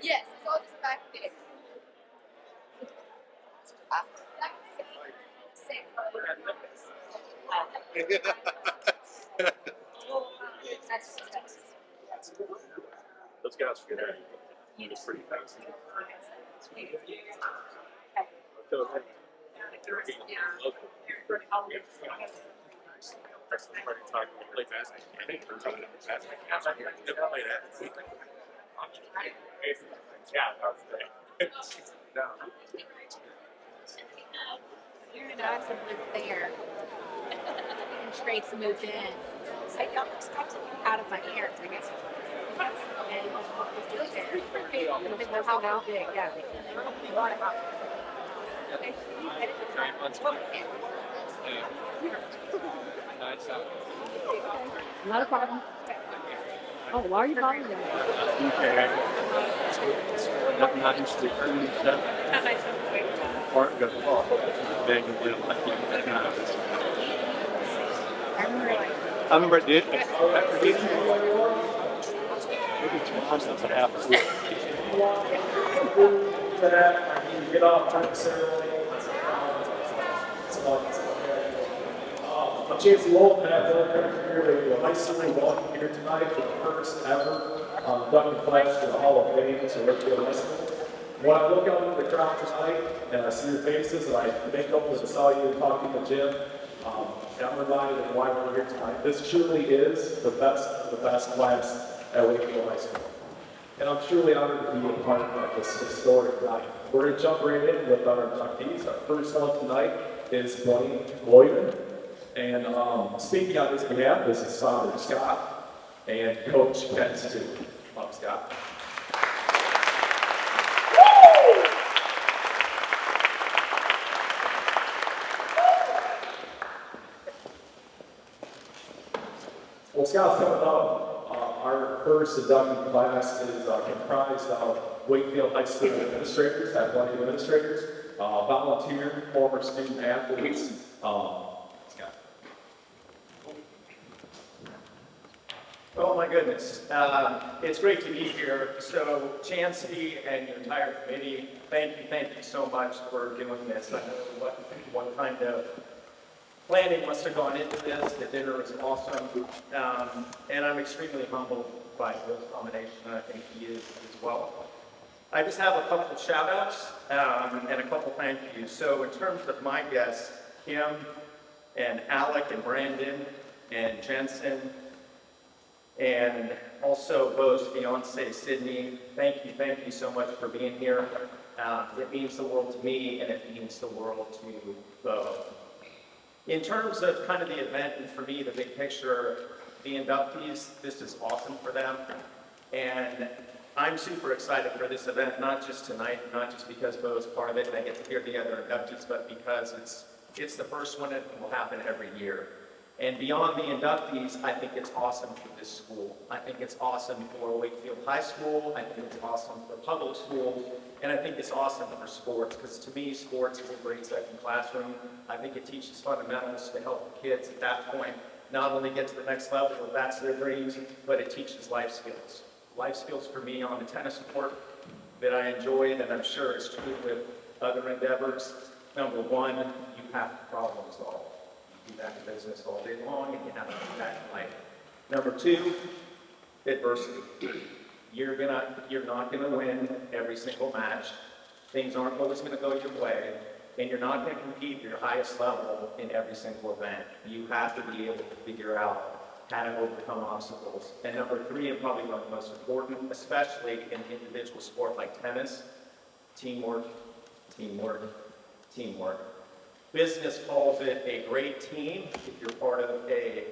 Yes, it's all just back there. Those guys figured out it's pretty fast. So, they're being local. That's the party time to play basketball. I think they're talking about basketball. Never played that. Yeah, that's great. No. You're an awesome live there. And Trace moved in. So I don't expect to be out of my parents, I guess. And we're still there. The house is big, yeah. A lot of houses. Okay. Not a problem. Oh, why are you calling them? Not interested in stuff. Or go to ball. Big and little. I I remember it did. Maybe 2 months since it happened. Get off time ceremony. I'm Chance Wolf, and I'm here with the high school welcome here tonight for the first ever induction class for the Hall of Fame, so Richfield High School. When I look out into the crowd tonight and I see your faces, and I make up as I saw you talking to Jim, and I'm reminded of why we're here tonight. This truly is the best of the best class at Wakefield High School. And I'm truly honored to be a part of this historic night. We're going to jump right in with our inductees. Our first one tonight is Blaine Boyden. And speaking on his behalf is his father, Scott, and Coach Ken Stewart. Come on, Scott. Well, Scott's coming up. Our first induction class is comprised of Wakefield High School administrators, athletic administrators, volunteer, former student athletes. Scott. Oh my goodness, it's great to be here. So Chancey and your entire committee, thank you so much for doing this. I know what kind of planning must have gone into this. The dinner was awesome, and I'm extremely humbled by Bill's nomination, and I think he is as well. I just have a couple of shout outs and a couple thank yous. So in terms of my guests, Kim and Alec and Brandon and Jensen, and also Bo's fiance, Sydney, thank you so much for being here. It means the world to me, and it means the world to Bo. In terms of kind of the event, and for me, the big picture, the inductees, this is awesome for them. And I'm super excited for this event, not just tonight, not just because Bo is part of it and I get to hear the other inductees, but because it's the first one that will happen every year. And beyond the inductees, I think it's awesome for this school. I think it's awesome for Wakefield High School. I think it's awesome for public schools. And I think it's awesome for sports, because to me, sports is a great second classroom. I think it teaches fundamentals to help the kids at that point not only get to the next level if that's their dreams, but it teaches life skills. Life skills for me on the tennis court that I enjoyed, and I'm sure it's true with other endeavors. Number one, you have to problem solve. You do that in business all day long, and you have to do that in life. Number two, adversity. You're not gonna win every single match. Things aren't always gonna go your way, and you're not gonna compete at your highest level in every single event. You have to be able to figure out how to overcome obstacles. And number three, and probably one of the most important, especially in individual sport like tennis, teamwork, teamwork, teamwork. Business calls it a great team if you're part of a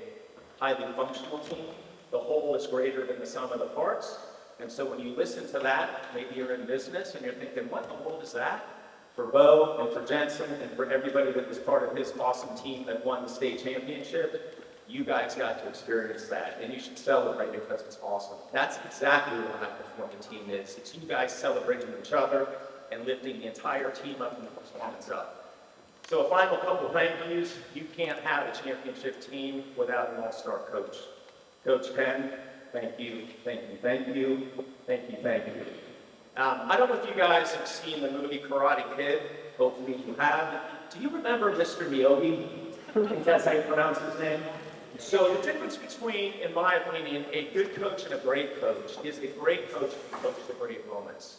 highly functional team. The whole is greater than the sum of the parts. And so when you listen to that, maybe you're in business and you're thinking, what in the world is that? For Bo and for Jensen and for everybody that was part of his awesome team that won the state championship, you guys got to experience that, and you should celebrate it because it's awesome. That's exactly what a high-performing team is. It's you guys celebrating each other and lifting the entire team up and the performance up. So a final couple of thank yous. You can't have a championship team without an all-star coach. Coach Ken, thank you, thank you, thank you, thank you, thank you. I don't know if you guys have seen the movie Karate Kid. Hopefully you have. Do you remember Mr. Miyagi? I think that's how you pronounce his name. So the difference between, in my opinion, a good coach and a great coach is a great coach can coach the great moments.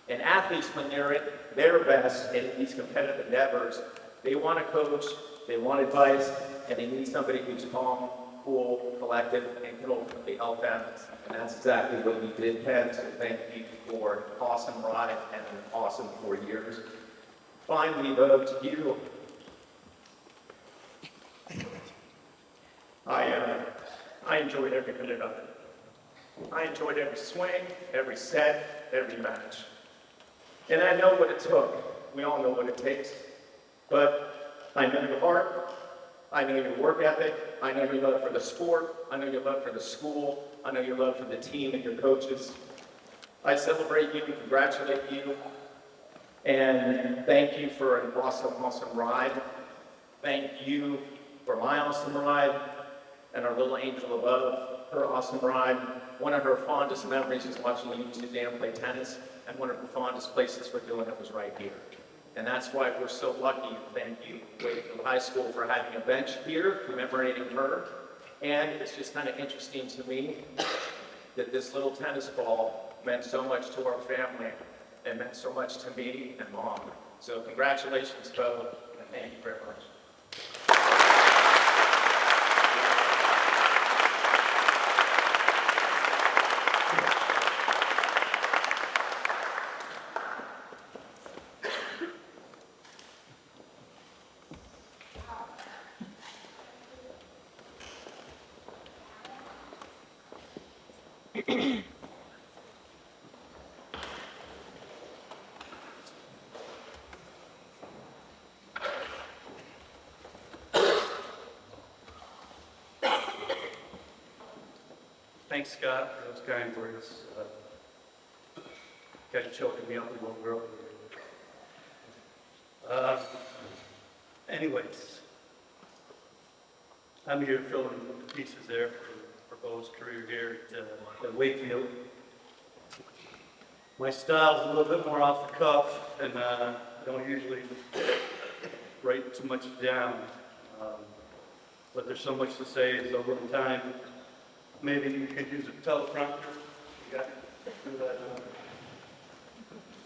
And athletes, when they're at their best in these competitive endeavors, they want a coach, they want advice, and they need somebody who's calm, cool, collected, and can ultimately help them. And that's exactly what we did, Ken. So thank you for an awesome ride and an awesome 4 years. Finally, though, to you, I enjoyed every minute of it. I enjoyed every swing, every set, every match. And I know what it took. We all know what it takes. But I know your heart. I know your work ethic. I know your love for the sport. I know your love for the school. I know your love for the team and your coaches. I celebrate you and congratulate you. And thank you for an awesome, awesome ride. Thank you for my awesome ride and our little angel above, her awesome ride. One of her fondest memories is watching you two Dan play tennis, and one of her fondest places for doing it was right here. And that's why we're so lucky. Thank you, Wakefield High School, for having a bench here commemorating her. And it's just kind of interesting to me that this little tennis ball meant so much to our family and meant so much to me and Mom. So congratulations, Bo, and thank you very much. Thanks, Scott, for those kind words. Kind of choking me up a little girl. Anyways, I'm here filling the pieces there for Bo's career here at Wakefield. My style's a little bit more off the cuff, and I don't usually write too much down. But there's so much to say, so little time. Maybe you could use a teleprompter. You got to do that.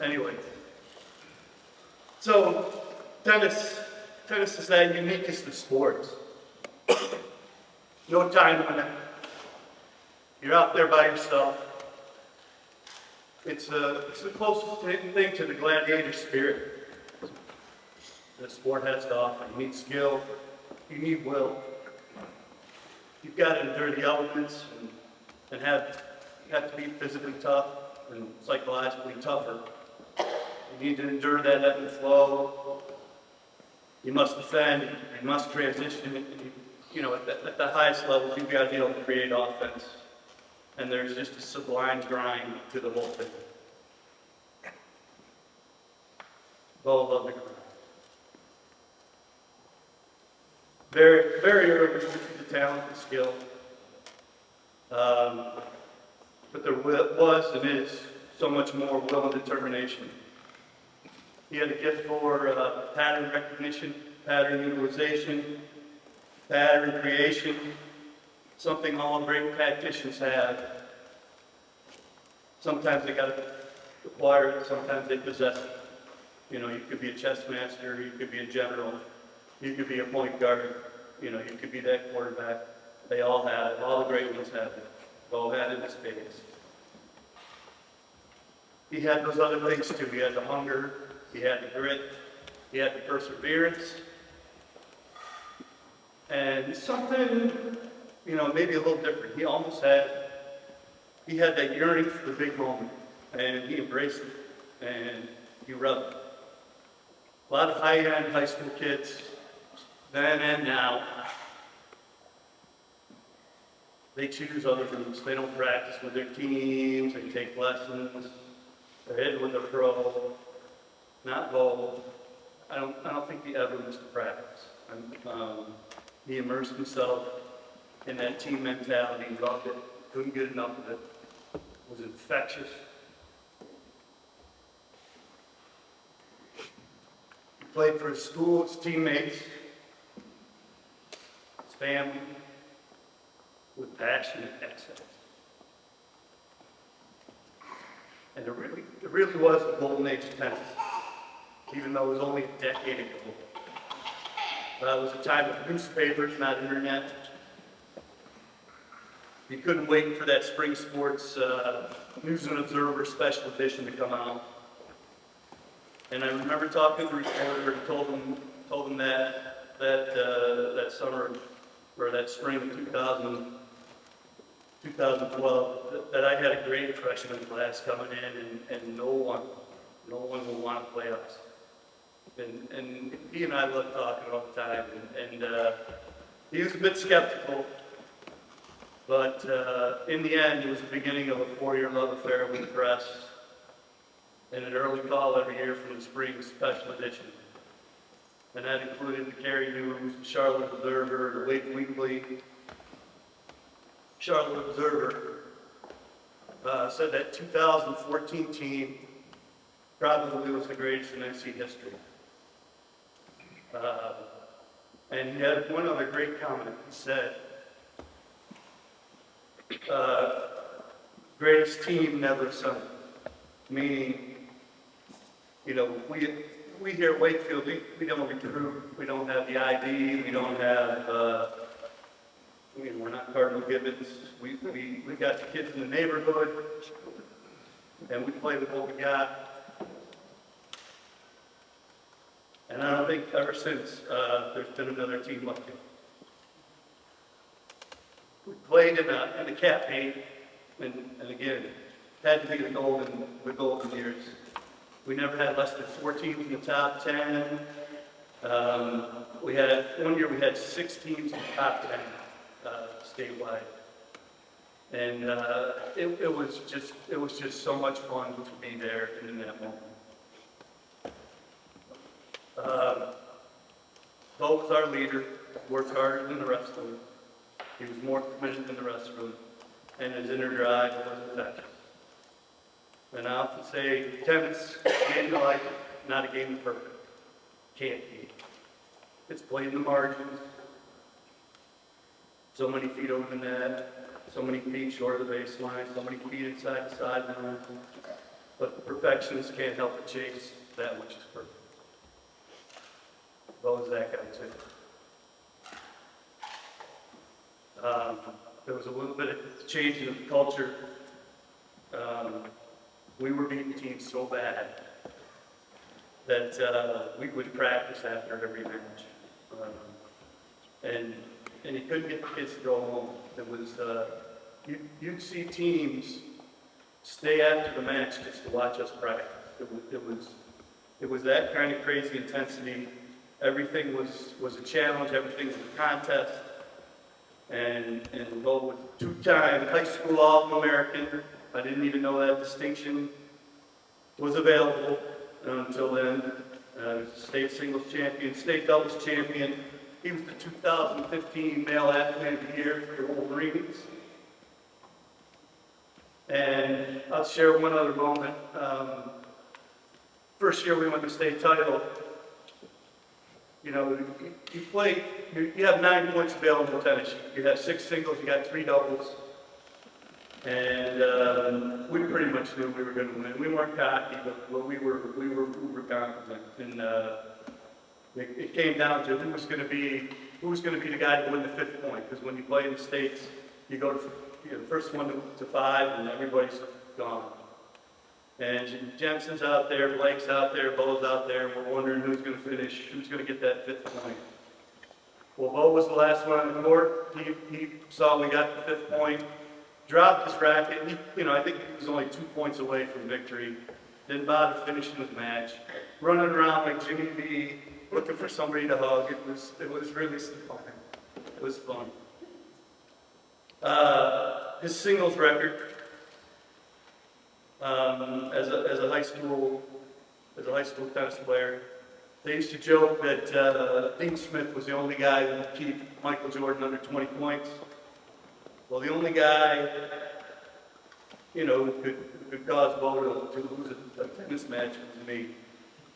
Anyway, so tennis is that uniquest of sports. No time limit. You're out there by yourself. It's the closest thing to the gladiator spirit the sport has to offer. You need skill. You need will. You've got to endure the elements and you have to be physically tough and psychologically tougher. You need to endure that ebb and flow. You must defend. You must transition. At the highest levels, you've got to be able to create offense. And there's just a sublime grind to the whole thing. Bo loved the grind. Very, very early to the talent and skill. But there was and is so much more will and determination. He had a gift for pattern recognition, pattern utilization, pattern creation, something all great tacticians have. Sometimes they got to acquire it, sometimes they possess it. You could be a chess master, you could be a general, you could be a point guard, you could be that quarterback. They all had it. All the great ones had it. Bo had it in spades. He had those other things too. He had the hunger, he had the grit, he had the perseverance. And something, maybe a little different. He had that yearning for the big moment. And he embraced it. And he reveled. A lot of high-end high school kids, then and now, they choose other routes. They don't practice with their teams. They take lessons. They're headed with a pro. Not Bo. I don't think he ever missed a practice. He immersed himself in that team mentality. He loved it. Couldn't get enough of it. It was infectious. He played for his school, his teammates, his family, with passion and excellence. And it really was the golden age of tennis, even though it was only a decade ago. It was a time of newspapers, not internet. You couldn't wait for that Spring Sports News and Observer special edition to come out. And I remember talking to the reporter and told him that summer, or that spring of 2012, that I had a great freshman class coming in, and no one will want to play us. And he and I loved talking all the time, and he was a bit skeptical, but in the end, it was the beginning of a 4-year love affair with the press, and an early call every year from the spring special edition. And that included the Cary News, the Charlotte Observer, the Wake Weekly. Charlotte Observer said that 2014 team probably was the greatest in NC history. And he had one other great comment. He said, greatest team never sung. Meaning, you know, we here at Wakefield, we don't recruit, we don't have the ID, we don't have, we're not Cardinal Gibbons. We got the kids in the neighborhood, and we play with what we got. And I don't think ever since there's been another team like it. We played in the Cat 8, and again, had to be the golden years. We never had less than 4 teams in the top 10. One year we had 6 teams in the top 10 statewide, and it was just so much fun to be there in that moment. Bo was our leader, worked harder than the rest of them. He was more committed than the rest of them, and his inner drive was infectious. And I often say, tennis, game of life, not a game of perfect. Can't be. It's played in the margins. So many feet over the net, so many feet short of the baseline, so many feet inside the sideline. But the perfectionists can't help but chase that which is perfect. Bo was that guy too. There was a little bit of change in the culture. We were beating teams so bad that we would practice after every match. And you couldn't get the kids to go home. It was, you'd see teams stay after the match just to watch us practice. It was that kind of crazy intensity. Everything was a challenge, everything was a contest. And Bo was 2-time high school All-American. I didn't even know that distinction was available until then. He was a state singles champion, state doubles champion. He was the 2015 Male Athlete of the Year for the Wolverines. And I'll share one other moment. First year we won the state title. You know, you have 9 points available in tennis. You have 6 singles, you got 3 doubles. And we pretty much knew we were going to win. We weren't cocky, but we were confident. And it came down to who was going to be the guy to win the 5th point. Because when you play in the States, you go to the first one to 5, and everybody's gone. And Jensen's out there, Blake's out there, Bo's out there, and we're wondering who's going to finish, who's going to get that 5th point. Well, Bo was the last one on the court. He saw we got the 5th point, dropped his racket. I think he was only 2 points away from victory. Didn't bother finishing the match. Running around like Jimmy V, looking for somebody to hug. It was really fun. It was fun. His singles record. As a high school tennis player, they used to joke that Dean Smith was the only guy who would keep Michael Jordan under 20 points. Well, the only guy, who could cause Bo to lose a tennis match was me.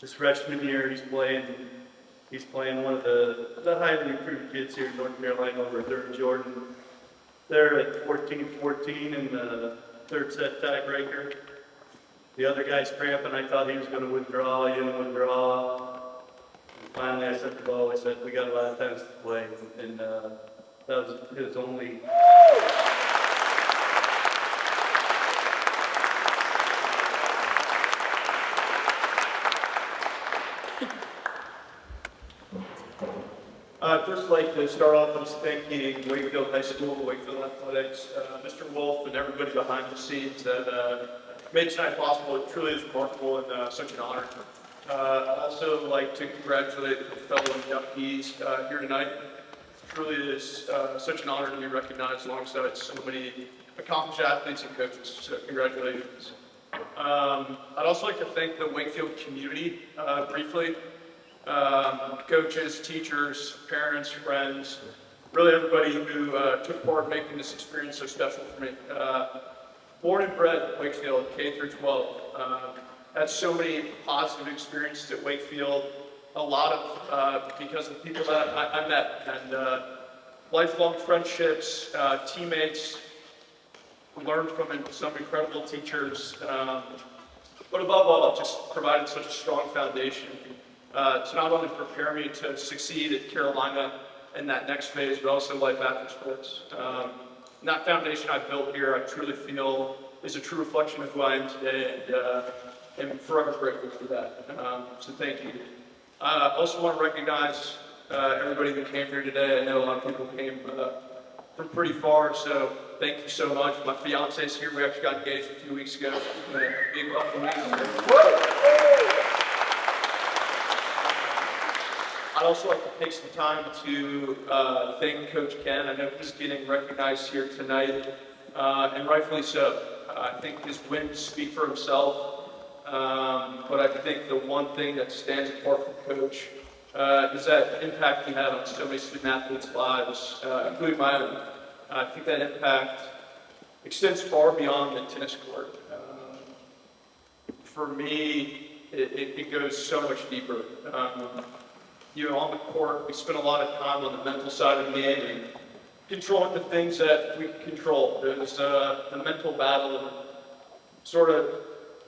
This freshman year, he's playing one of the highly recruited kids here in North Carolina over at Durham Jordan. They're at 14-14 in the third set tiebreaker. The other guy's cramping. I thought he was going to withdraw. He didn't withdraw. And finally, I said to Bo, I said, we got a lot of tennis to play. And that was his only. I'd first like to start off with thanking Wakefield High School, Wakefield Athletics, Mr. Wolf, and everybody behind the scenes that made tonight possible. It truly is remarkable and such an honor. I'd also like to congratulate the fellow inductees here tonight. It truly is such an honor to be recognized alongside so many accomplished athletes and coaches. So congratulations. I'd also like to thank the Wakefield community briefly. Coaches, teachers, parents, friends, really everybody who took part in making this experience so special for me. Born and bred at Wakefield, K through 12. Had so many positive experiences at Wakefield, a lot of because of the people that I met, and lifelong friendships, teammates, learned from some incredible teachers, but above all, just provided such a strong foundation to not only prepare me to succeed at Carolina in that next phase, but also life after sports. And that foundation I built here, I truly feel is a true reflection of who I am today, and I'm forever grateful for that. So thank you. I also want to recognize everybody who came here today. I know a lot of people came from pretty far, so thank you so much. My fiance's here. We actually got engaged a few weeks ago. Big welcome. I'd also like to take some time to thank Coach Ken. I know he's getting recognized here tonight, and rightfully so. I think his wins speak for himself, but I think the one thing that stands apart from Coach is that impact he had on so many student athletes' lives, including my own. I think that impact extends far beyond the tennis court. For me, it goes so much deeper. On the court, we spend a lot of time on the mental side of the game and controlling the things that we can control. There's the mental battle of sort of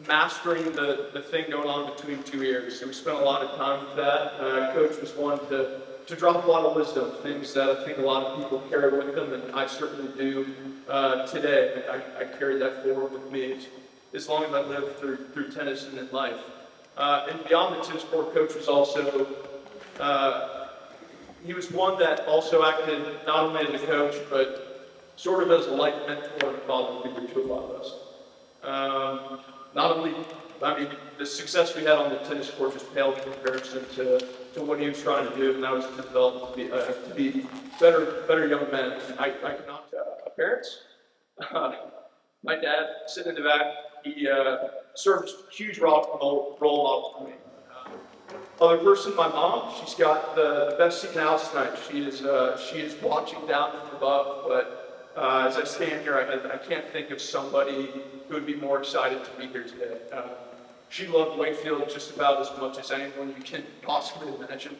mastering the thing going on between two ears. So we spent a lot of time with that. Coach was one to drop a lot of wisdom, things that I think a lot of people carry with them, and I certainly do today. I carry that forward with me as long as I live through tennis and in life. And beyond the tennis court, Coach was also he was one that also acted not only as a coach, but sort of as a life mentor and father figure to a lot of us. Not only, the success we had on the tennis court just paled in comparison to what he was trying to do, and that was to develop to be better young men. I cannot, parents. My dad, sitting in the back, he served a huge role model for me. Other person, my mom, she's got the best seat in the house tonight. She is watching down from above, but as I stand here, I can't think of somebody who would be more excited to be here today. She loved Wakefield just about as much as anyone you can possibly imagine.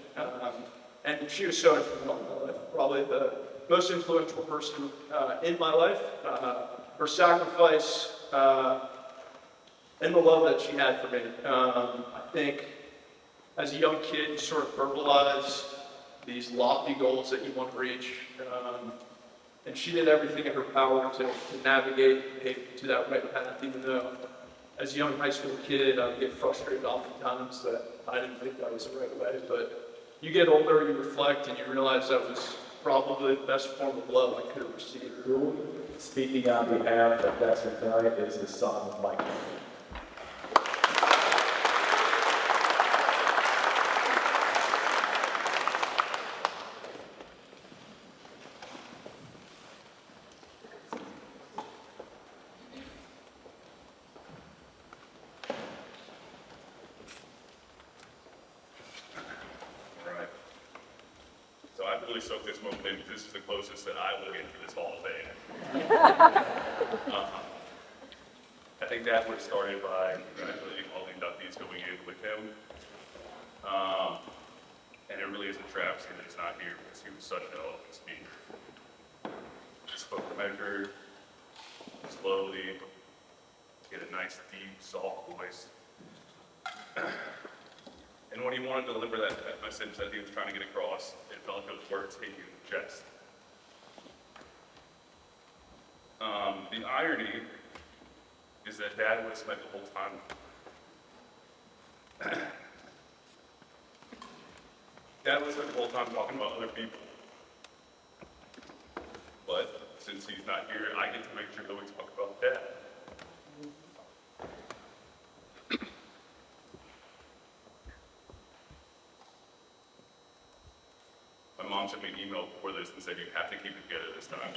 And she was so instrumental in my life, probably the most influential person in my life. Her sacrifice and the love that she had for me. I think as a young kid, you sort of verbalize these lofty goals that you want to reach. And she did everything in her power to navigate to that right path, even though as a young high school kid, I would get frustrated oftentimes that I didn't think that was the right way. But you get older, you reflect, and you realize that was probably the best form of love I could have received. Speaking on behalf of Dexter tonight is his son, Mike. So I've really soaked this moment in because this is the closest that I will get to this Hall of Fame. I think Dad would have started by congratulating all the inductees going in with him. And it really is a travesty that he's not here because he was such an eloquent speaker. He spoke measured, slowly, he had a nice, deep, soft voice. And when he wanted to deliver that message that he was trying to get across, it felt like those words hit you in the chest. The irony is that Dad would have spent the whole time talking about other people. But since he's not here, I get to make sure that we talk about Dad. My mom sent me an email before this and said, you have to keep it together this time.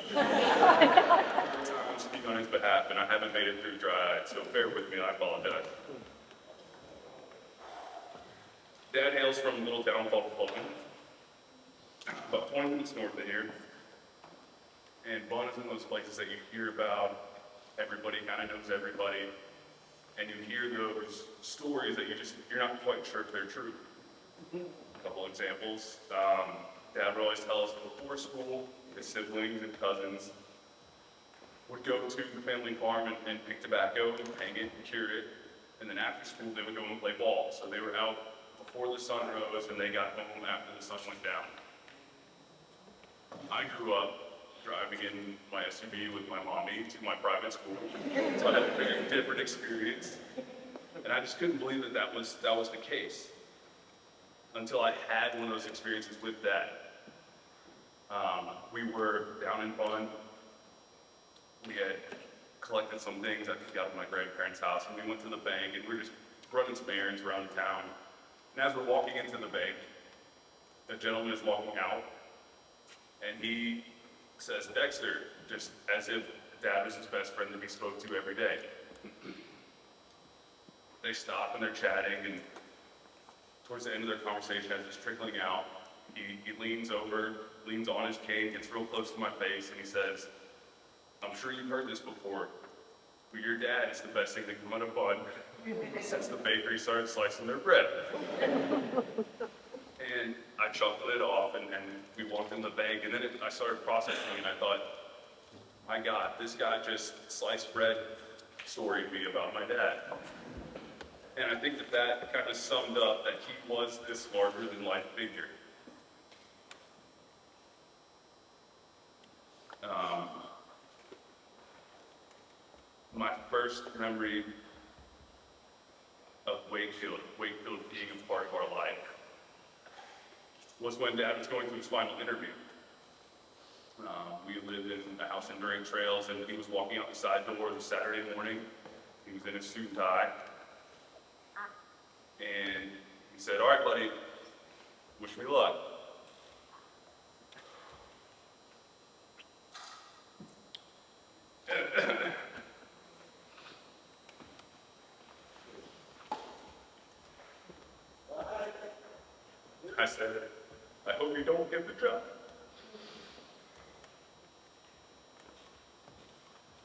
I'm speaking on his behalf, and I haven't made it through dry eye, so bear with me, I apologize. Dad hails from a little town called Fulton, about 20 minutes north of here. And Bonn is one of those places that you hear about, everybody kind of knows everybody, and you hear those stories that you're not quite sure if they're true. A couple examples. Dad would always tell us before school, his siblings and cousins would go to the family farm and pick tobacco and hang it and cure it. And then after school, they would go and play ball. So they were out before the sun rose and they got home after the sun went down. I grew up driving in my SUV with my mommy to my private school. So I had a very different experience. And I just couldn't believe that that was the case until I had one of those experiences with Dad. We were down in Bonn. We had collected some things I think out of my grandparents' house, and we went to the bank, and we were just running some errands around town. And as we're walking into the bank, a gentleman is walking out, and he says, Dexter, just as if Dad was his best friend that he spoke to every day. They stop and they're chatting, and towards the end of their conversation, as it's trickling out, he leans over, leans on his cane, gets real close to my face, and he says, I'm sure you've heard this before, but your dad is the best thing to come out of Bonn since the bakery started slicing their bread. And I chuckled it off, and we walked in the bank, and then I started processing, and I thought, my God, this guy just sliced bread storied me about my dad. And I think that kind of summed up that he was this larger-than-life figure. My first memory of Wakefield being a part of our life, was when Dad was going through his final interview. We lived in a house in During Trails, and he was walking out the side door this Saturday morning. He was in a suit and tie. And he said, all right, buddy, wish me luck. I said, I hope you don't get the job.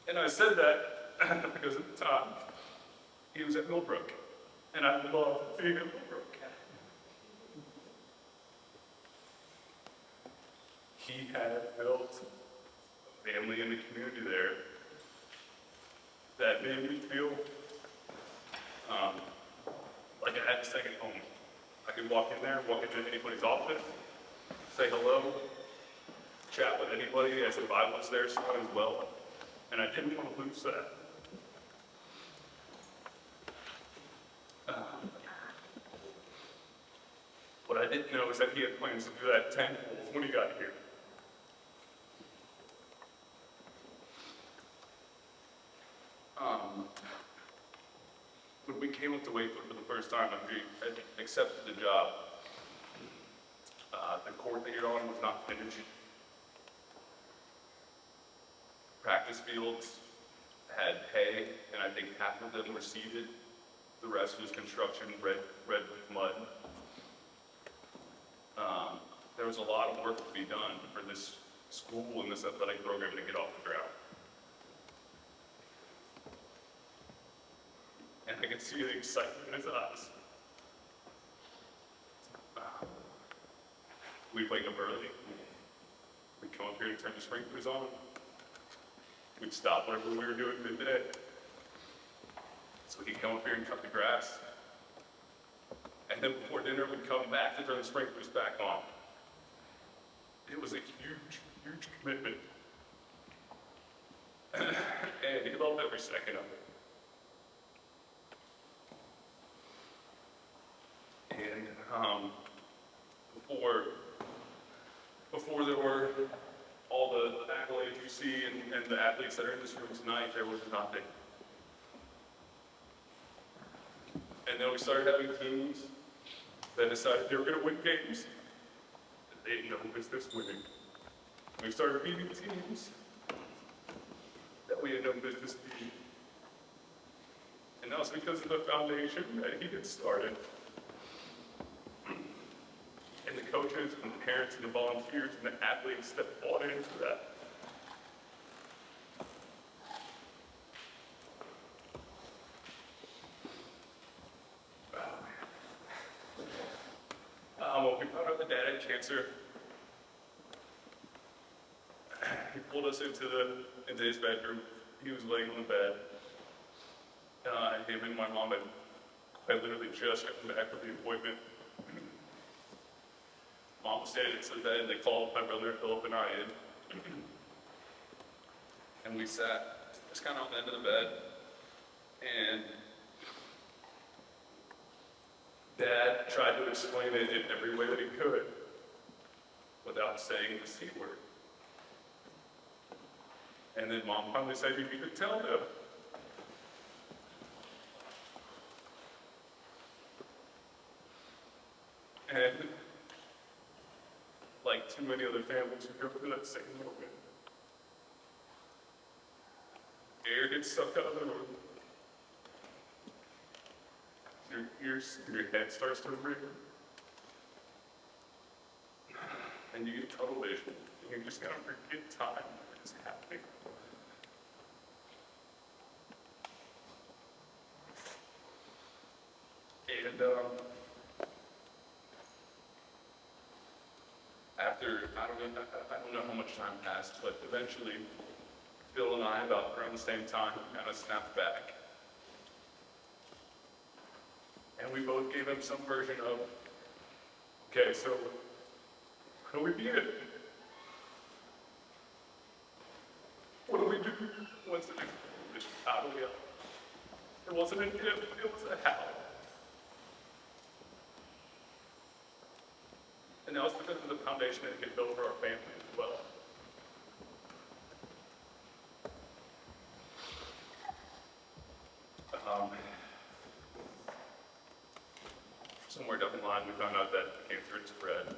And I said that because at the time, he was at Millbrook, and I loved being at Millbrook. He had built a family and a community there that made me feel like I had a second home. I could walk in there, walk into anybody's office, say hello, chat with anybody as if I was their son as well. And I didn't want to lose that. What I didn't know is that he had plans to do that tenfold when he got here. When we came up to Wakefield for the first time after he had accepted the job, the court that you're on was not finished. Practice fields had hay, and I think half of them were seeded. The rest was construction, red with mud. There was a lot of work to be done for this school and this athletic program to get off the ground. And I could see the excitement in his eyes. We'd wake up early. We'd come up here to turn the sprinklers on. We'd stop whatever we were doing midday. So we could come up here and cut the grass. And then before dinner, we'd come back to turn the sprinklers back on. It was a huge, huge commitment. And he loved every second of it. And before there were all the accolades you see and the athletes that are in this room tonight, there was nothing. And then we started having teams that decided they were going to win games that they had no business winning. We started beating teams that we had no business beating. And that was because of the foundation that he had started. And the coaches and the parents and the volunteers and the athletes that bought into that. When we found out that Dad had cancer, he pulled us into his bedroom. He was laying on the bed. Him and my mom had quite literally just gotten back from the appointment. Mom was standing next to the bed, and they called my brother Philip and I in. And we sat just kind of on the end of the bed, and Dad tried to explain it in every way that he could without saying the C word. And then Mom finally said, "You could tell them." And like too many other families who go through that same moment, air gets sucked out of the room. Your ears, your head starts to ring. And you get tunnel vision. And you're just gonna forget time that is happening. And after, I don't know how much time passed, but eventually Bill and I, about around the same time, kind of snapped back. And we both gave him some version of, okay, so how do we beat it? What do we do? What's the next? How do we? It wasn't an if, it was a how. And that was because of the foundation that he had built for our family as well. Somewhere down the line, we found out that cancer had spread,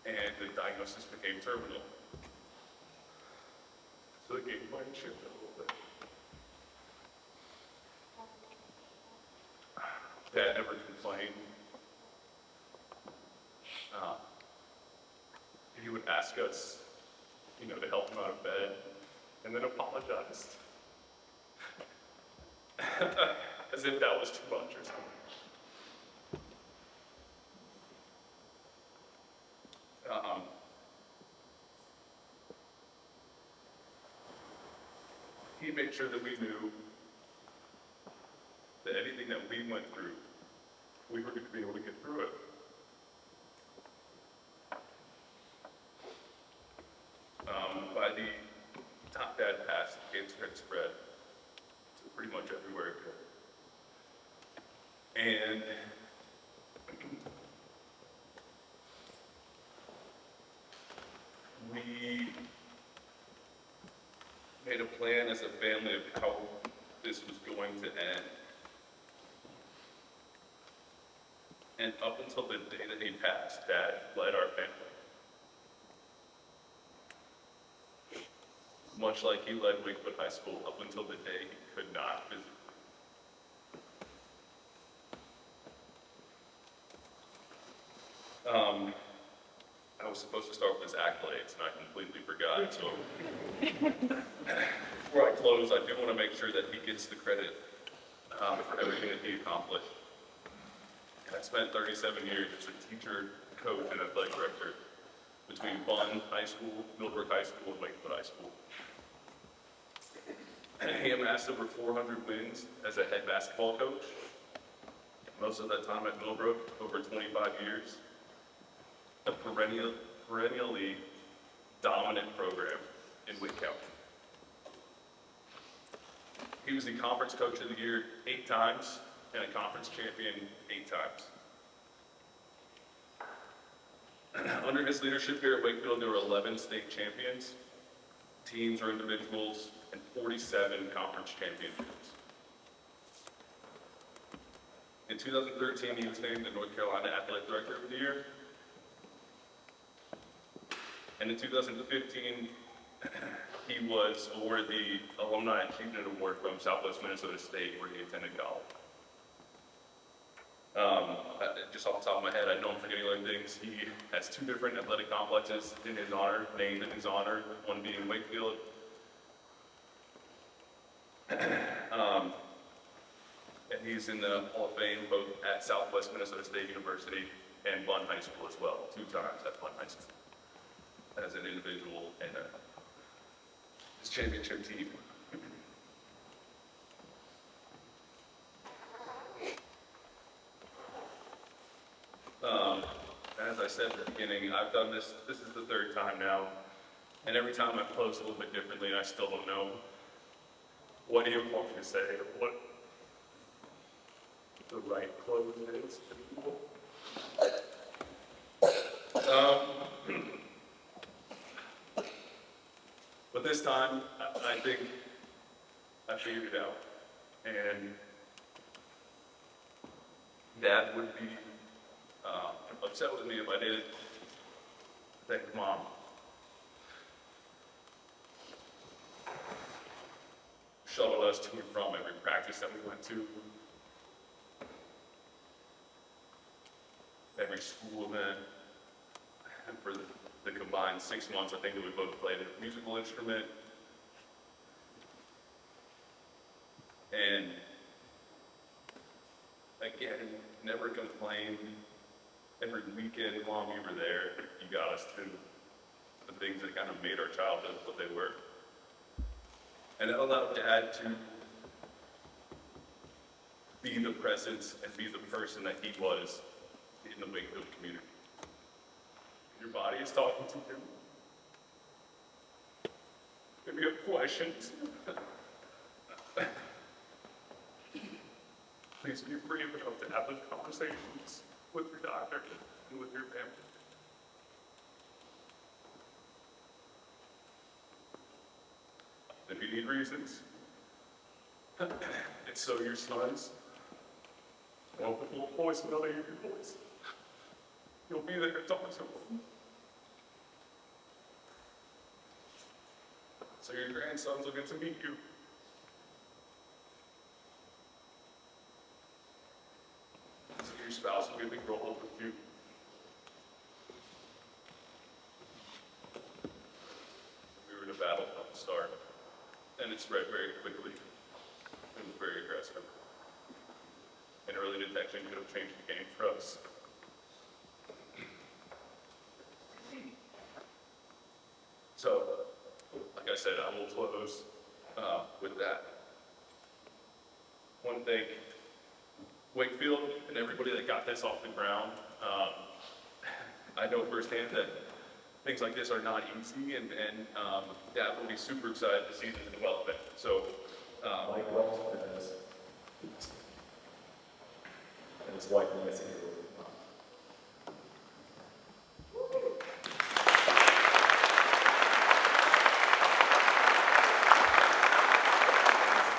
and the diagnosis became terminal. So the game plan shifted a little bit. Dad never complained. He would ask us, to help him out of bed, and then apologized. As if that was too much or something. He made sure that we knew that anything that we went through, we were going to be able to get through it. By the time Dad passed, cancer had spread to pretty much everywhere it could. And we made a plan as a family of how this was going to end. And up until the day that he passed, Dad led our family. Much like he led Wakewood High School up until the day he could not visit. I was supposed to start with his accolades, and I completely forgot. So before I close, I do want to make sure that he gets the credit for everything that he accomplished. I spent 37 years as a teacher, coach, and athletic director between Bunn High School, Millbrook High School, and Wakefield High School. He amassed over 400 wins as a head basketball coach. Most of that time at Millbrook, over 25 years. A perennially dominant program in Wake County. He was the Conference Coach of the Year 8 times and a conference champion 8 times. Under his leadership here at Wakefield, there were 11 state champions, teams or individuals, and 47 conference championships. In 2013, he was named the North Carolina Athletic Director of the Year. And in 2015, he was awarded the Alumni Achievement Award from Southwest Minnesota State, where he attended college. Just off the top of my head, I know I'm forgetting other things. He has 2 different athletic complexes in his honor, named in his honor, one being Wakefield. And he's in the Hall of Fame both at Southwest Minnesota State University and Bunn High School as well, 2 times at Bunn High School as an individual and his championship team. As I said at the beginning, I've done this is the 3rd time now, and every time I've closed a little bit differently, and I still don't know what do you want me to say, or what the right close is to people. But this time, I think I figured it out, and Dad would be upset with me if I didn't thank Mom. Shuttled us to and from every practice that we went to, every school event, and for the combined 6 months, I think that we both played a musical instrument. And again, never complained. Every weekend while we were there, you got us to the things that kind of made our childhood what they were. And that allowed Dad to be the presence and be the person that he was in the Wakefield community. Your body is talking to him. If you have questions, please be brave enough to have those conversations with your doctor and with your family. If you need reasons, it's so your sons won't put a little voicemail to your voice. You'll be there to talk to them. So your grandsons will get to meet you. So your spouse will get to grow up with you. We were in a battle from the start, and it spread very quickly. It was very aggressive. And early detection could have changed the game for us. So, like I said, I will close with that. I want to thank Wakefield and everybody that got this off the ground. I know firsthand that things like this are not easy, and Dad will be super excited to see the development. So, Mike Wells and his wife Nancy.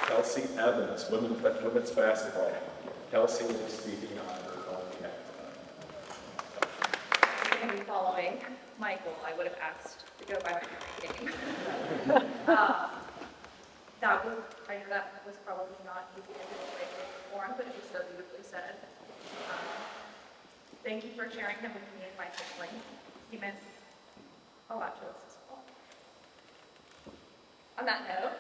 Kelsey Evans, women's basketball. Kelsey will be speaking on her own behalf tonight. Maybe following Michael, I would have asked to go by my name. I know that was probably not easy to do the way it was performed, but it was so beautifully said. Thank you for sharing him with me and my family. He meant a lot to us as well. On that note,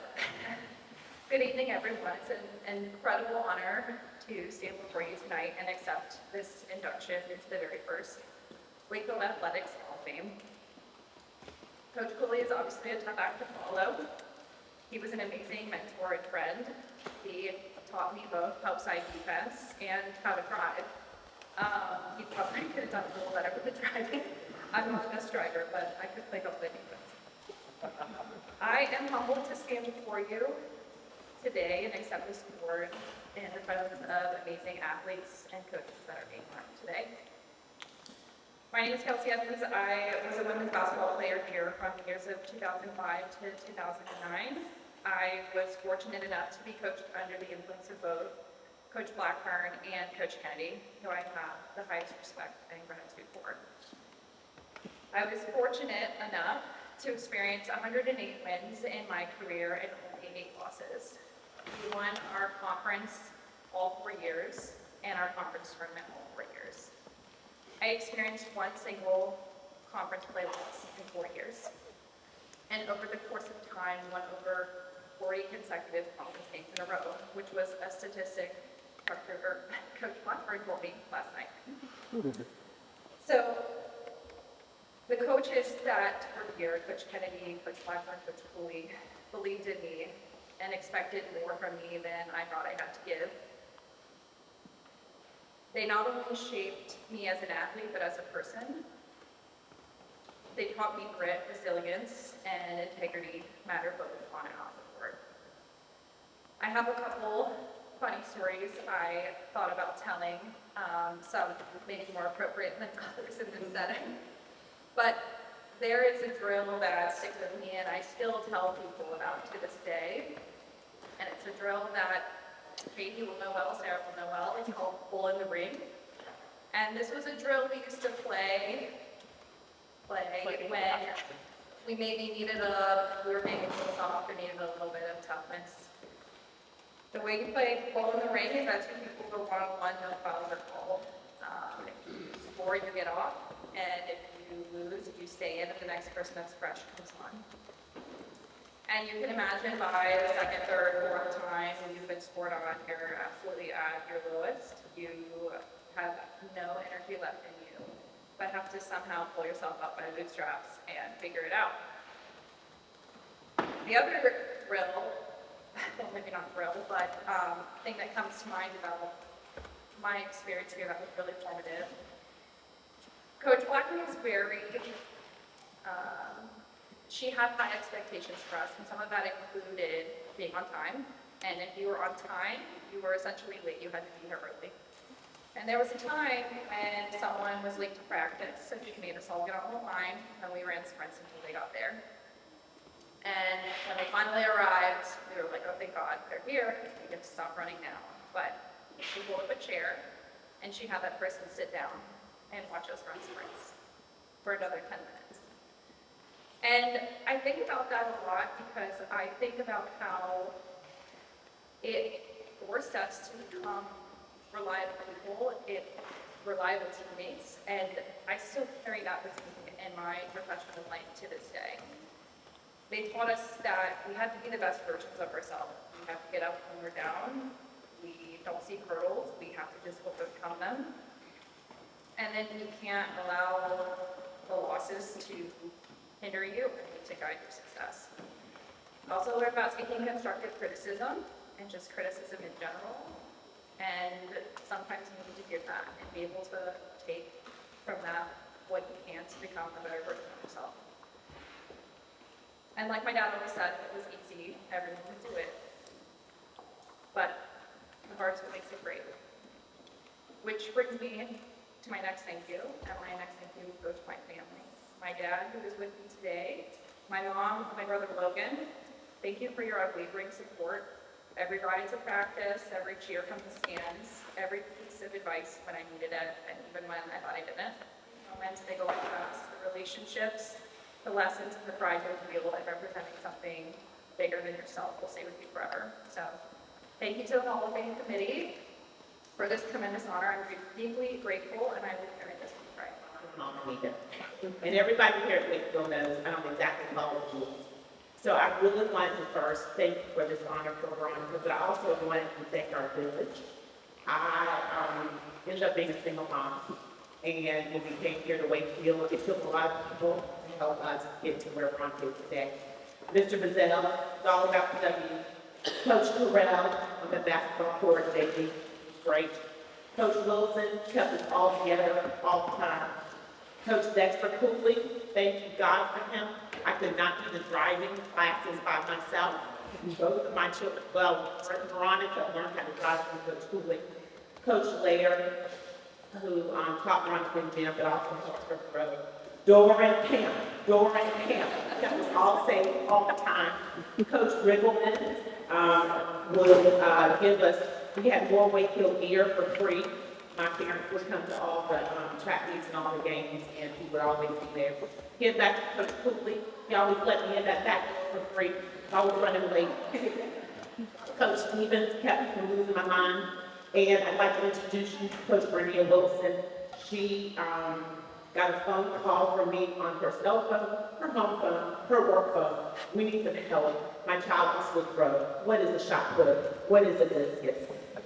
good evening, everyone. It's an incredible honor to stand before you tonight and accept this induction into the very first Waco Athletics Hall of Fame. Coach Cooley is obviously a tough act to follow. He was an amazing mentor and friend. He taught me both outside defense and how to drive. He probably could have done a little better with the driving. I'm not the best driver, but I could play up the defense. I am humbled to stand before you today and accept this award in the presence of amazing athletes and coaches that are being honored today. My name is Kelsey Evans. I was a women's basketball player here from the years of 2005 to 2009. I was fortunate enough to be coached under the influence of both Coach Blackburn and Coach Kennedy, who I have the highest respect and gratitude for. I was fortunate enough to experience 108 wins in my career and only 8 losses. We won our conference all 4 years and our conference tournament all 4 years. I experienced one single conference play loss in 4 years. And over the course of time, won over 40 consecutive conference games in a row, which was a statistic Coach Blackburn told me last night. So the coaches that were here, Coach Kennedy, Coach Blackburn, Coach Cooley, believed in me and expected more from me than I thought I had to give. They not only shaped me as an athlete, but as a person. They taught me grit, resilience, and integrity matter both on and off the court. I have a couple funny stories I thought about telling, some maybe more appropriate than others in this setting. But there is a drill that sticks with me and I still tell people about to this day. And it's a drill that Katie will know well, Sarah will know well. It's called Bull in the Ring. And this was a drill we used to play when we maybe needed we were maybe a little soft or needed a little bit of toughness. The way you play Bull in the Ring is that 2 people go one-on-one, no fouls are called. If you score, you get off. And if you lose, you stay in, and the next person that's fresh comes on. And you can imagine by the second, third, fourth time when you've been scored on, you're absolutely at your lowest. You have no energy left in you, but have to somehow pull yourself up by the bootstraps and figure it out. The other drill, well, maybe not drill, but thing that comes to mind about my experience here that was really formative. Coach Blackman was very, she had high expectations for us, and some of that included being on time. And if you were on time, you were essentially late. You had to be here early. And there was a time when someone was late to practice, so she made us all get on the line, and we ran sprints until they got there. And when they finally arrived, we were like, oh, thank God, they're here. We get to stop running now. But she pulled up a chair, and she had that person sit down and watch us run sprints for another 10 minutes. And I think about that a lot because I think about how it forced us to become reliable people, reliable teammates, and I still carry that with me in my professional life to this day. They taught us that we have to be the best versions of ourselves. We have to get up when we're down. We don't see hurdles. We have to just overcome them. And then you can't allow the losses to hinder you or to guide your success. Also learn about taking constructive criticism and just criticism in general. And sometimes you need to hear that and be able to take from that what you can to become a better version of yourself. And like my dad always said, if it was easy, everyone would do it. But the hard is what makes it great. Which brings me to my next thank you, and my next thank you goes to my family. My dad, who is with me today, my mom, my brother Logan, thank you for your unwavering support. Every ride to practice, every cheer from the stands, every piece of advice when I needed it, and even when I thought I didn't. Moments, they go like fast. The relationships, the lessons, and the pride you feel of representing something bigger than yourself will stay with you forever. So, thank you to the Hall of Fame committee for this tremendous honor. I'm deeply grateful, and I will carry Armida. And everybody here at Wakefield knows I don't exactly follow the rules. So I really wanted to first thank you for this honor for Veronica, but I also wanted to thank our village. I ended up being a single mom, and when we came here to Wakefield, it took a lot of people to help us get to where Veronica is today. Mr. Bazell, it's all about the W. Coach Terrell on the basketball court lately, great. Coach Wilson kept us all together all the time. Coach Dexter Cooley, thank you God for him. I could not do the driving classes by myself. Both of my children, well, Veronica learned how to drive from Coach Cooley. Coach Lair, who taught Veronica in gym, but also taught her brother. Doran Camp, kept us all safe all the time. Coach Riggleman would give us, we had more Wakefield gear for free. My parents would come to all the track meets and all the games, and he would always be there. Give back to Coach Cooley. He always let me in that back door for free. I was running late. Coach Stevens kept me from losing my mind. And I'd like to introduce you to Coach Bernia Wilson. She got a phone call from me on her cell phone, her home phone, her work phone. We need some help. My child wants to throw. What is a shot put? What is a discus?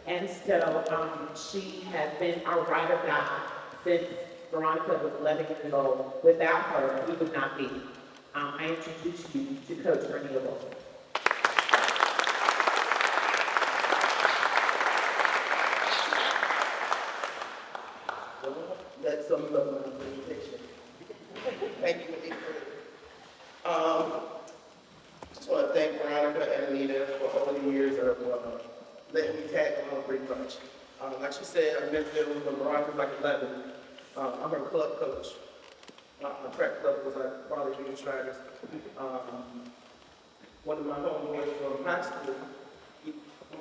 And so she has been our ride or die since Veronica was 11 years old. Without her, we would not be. I introduce you to Coach Bernia Wilson. That's some of my presentation. Thank you, Anita. Just want to thank Veronica and Anita for all the years of letting me tag along pretty much. Like she said, I've been there when Veronica was like 11. I'm her club coach. My prep club was like Barley Junior Striders. One of my homeboys from high school,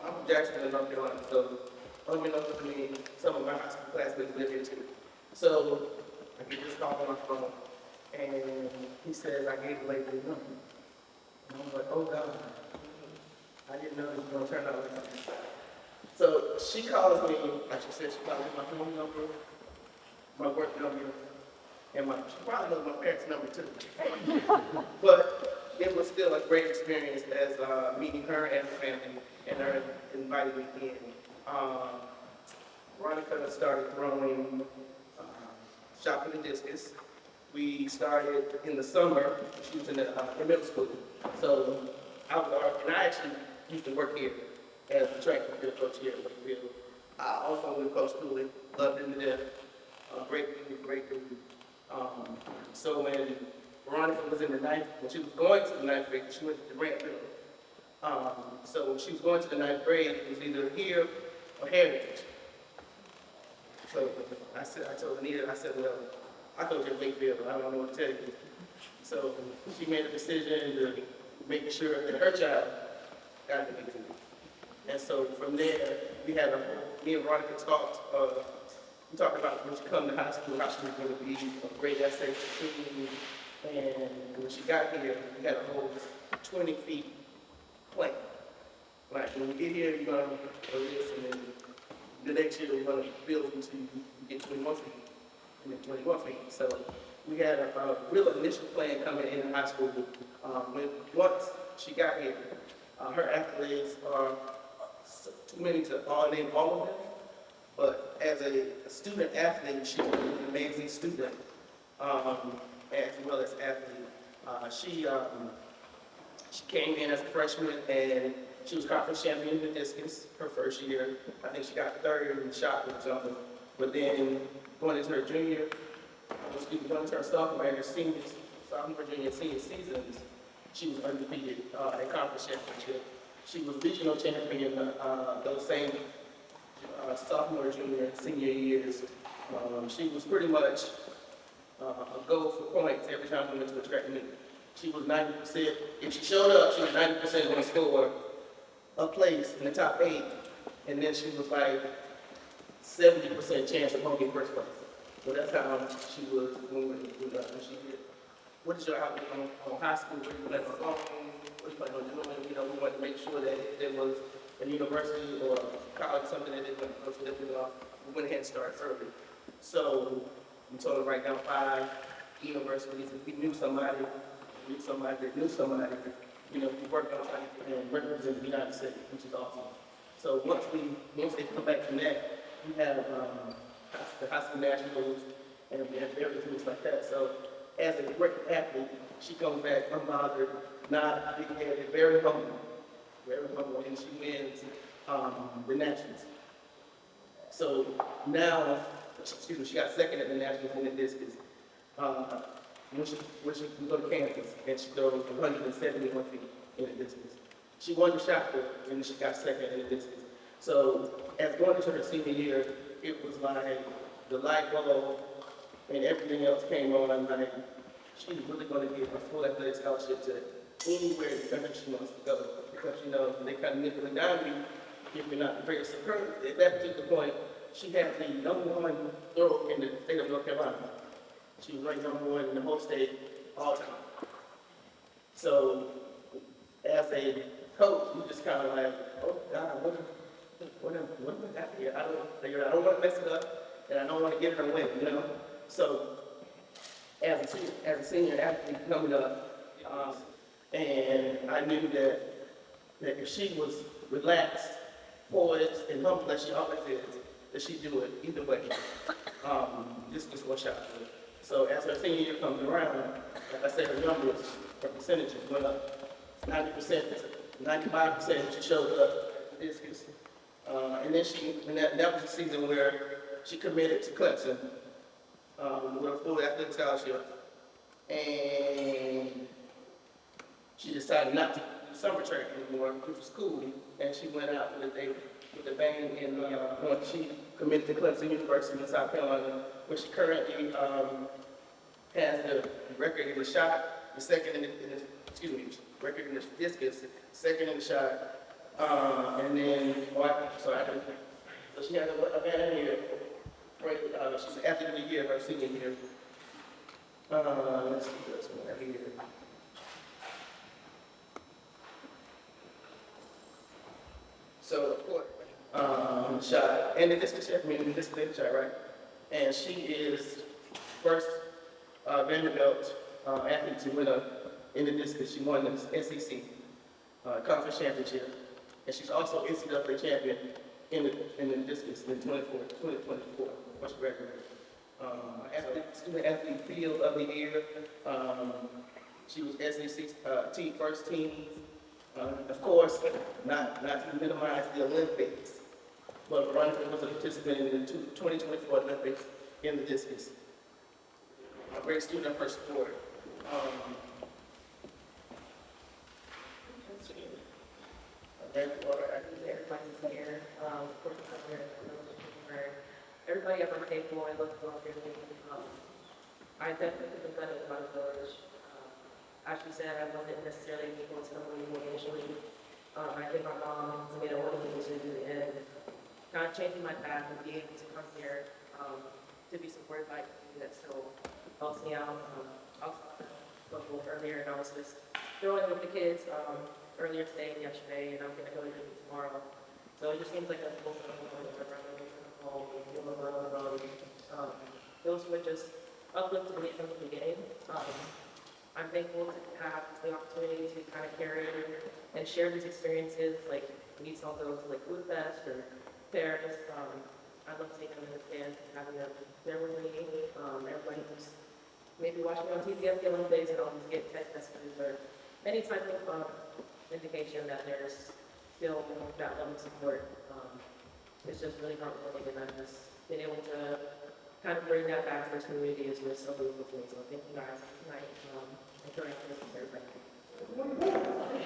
I'm from Jacksonville, North Carolina, so unbeknownst to me, some of my high school classmates live here too. So I get this call on my phone, and he says, I gave the lady the number. And I'm like, oh God, I didn't know this was going to turn out like that. So she calls me, like she said, she calls me my phone number, my work number, and she probably knows my parents' number too. But it was still a great experience as meeting her and her family, and her inviting me in. Veronica started throwing shot in the discus. We started in the summer. She was in middle school. So I actually used to work here as a track and field coach here at Wakefield. I also knew Coach Cooley, loved him to death. Great dude. So when Veronica was in the ninth, when she was going to the ninth grade, she went to Grant Middle. So when she was going to the ninth grade, it was either here or Heritage. So I told Anita, I said, well, I told you Wakefield, but I don't know what to tell you. So she made a decision to make sure that her child got to Wakefield. And so from there, me and Veronica talked, we talked about when she come to high school, how she was going to be a great essay student. And when she got here, we had a whole 20 feet plan. Like when we get here, you're going to do this, and then the next year we're going to build until you get 21 feet, and then 21 feet. So we had a real initial plan coming in high school. Once she got here, her accolades are too many to name all of them. But as a student athlete, she was an amazing student, as well as athlete. She came in as a freshman, and she was conference champion in the discus her first year. I think she got third in the shot or something. But then going into her sophomore and her sophomore, junior, senior seasons, she was undefeated at conference championship. She was regional champion those same sophomore, junior, and senior years. She was pretty much a goal for points every time we went to a track meet. She was 90%. If she showed up, she was 90% going to score a place in the top 8. And then she was like 70% chance of getting first place. So that's how she was when she did. What is your outlook on high school? What do you plan on going? What do you plan on doing? You know, we wanted to make sure that if there was a university or college, something that they went to go to, we went ahead and started early. So We told her to write down 5 universities. If we knew somebody that knew somebody, we worked on trying to get them represent the United States, which is awesome. So once they come back from that, we have the high school nationals and various things like that. So as a great athlete, she comes back unbothered, not big-headed, very humble, and she wins the nationals. So now, she got second at the nationals in the discus. When she go to Kansas, and she throws 171 feet in the discus. She won the shot put, and then she got second in the discus. So as going into her senior year, it was like the light bulb and everything else came on. I'm like, she's really going to get a full athletic scholarship to anywhere in the country she wants to go. Because, they kind of nickel and dime you if you're not very superb. At that particular point, she had the #1 throw in the state of North Carolina. She was ranked #1 in the whole state all time. So as a coach, you just kind of like, oh God, what am I got here? I don't want to mess it up, and I don't want to get her to win, So as a senior athlete coming up, and I knew that if she was relaxed, poised, and humble as she always is, that she'd do it either way. Just one shot. So as her senior year comes around, like I said, her numbers, her percentages went up 90%, 95%. She showed up at the discus. And then that was the season where she committed to Clemson with a full athletic scholarship. And she decided not to do summer track anymore, which was cool. And she went out with a bang and she committed to Clemson University in South Carolina, where she currently has the record in the shot, the second in the record in the discus, second in the shot, and then so she has a man here. Right, she's the athlete of the year, her senior year. Let's see this one right here. So of course, shot and the discus, the shot, right? And she is first Vanderbilt athlete to win in the discus. She won the SEC conference championship, and she's also NCAA champion in the discus in 2024. What's your record? Student athlete field of the year. She was SEC first team. Of course, not to minimize the Olympics, but Veronica was a participant in the 2024 Olympics in the discus. A great student of her sport. Everybody's here. Everybody at our table, I look forward to it. I definitely think that it was my village. As she said, I wasn't necessarily able to know initially. I think my mom made a wonderful decision and kind of changing my path and being able to come here to be supported by a community that still helps me out. Also, earlier, and I was just throwing with the kids earlier today and yesterday, and I'm going to go to them tomorrow. So it just seems like a full circle going around those were just uplifted me from the beginning. I'm thankful to have the opportunity to kind of carry and share these experiences, like meet some of those like Food Fest or Paris. I love taking them in the stand and having them there with me. Everybody who's maybe watching on TV at the Olympics and always get text messages or any type of indication that there's still that level of support. It's just really heartwarming, and I've just been able to kind of bring that back to this community is just so beautiful to me. So thank you guys tonight. And thank you for everybody.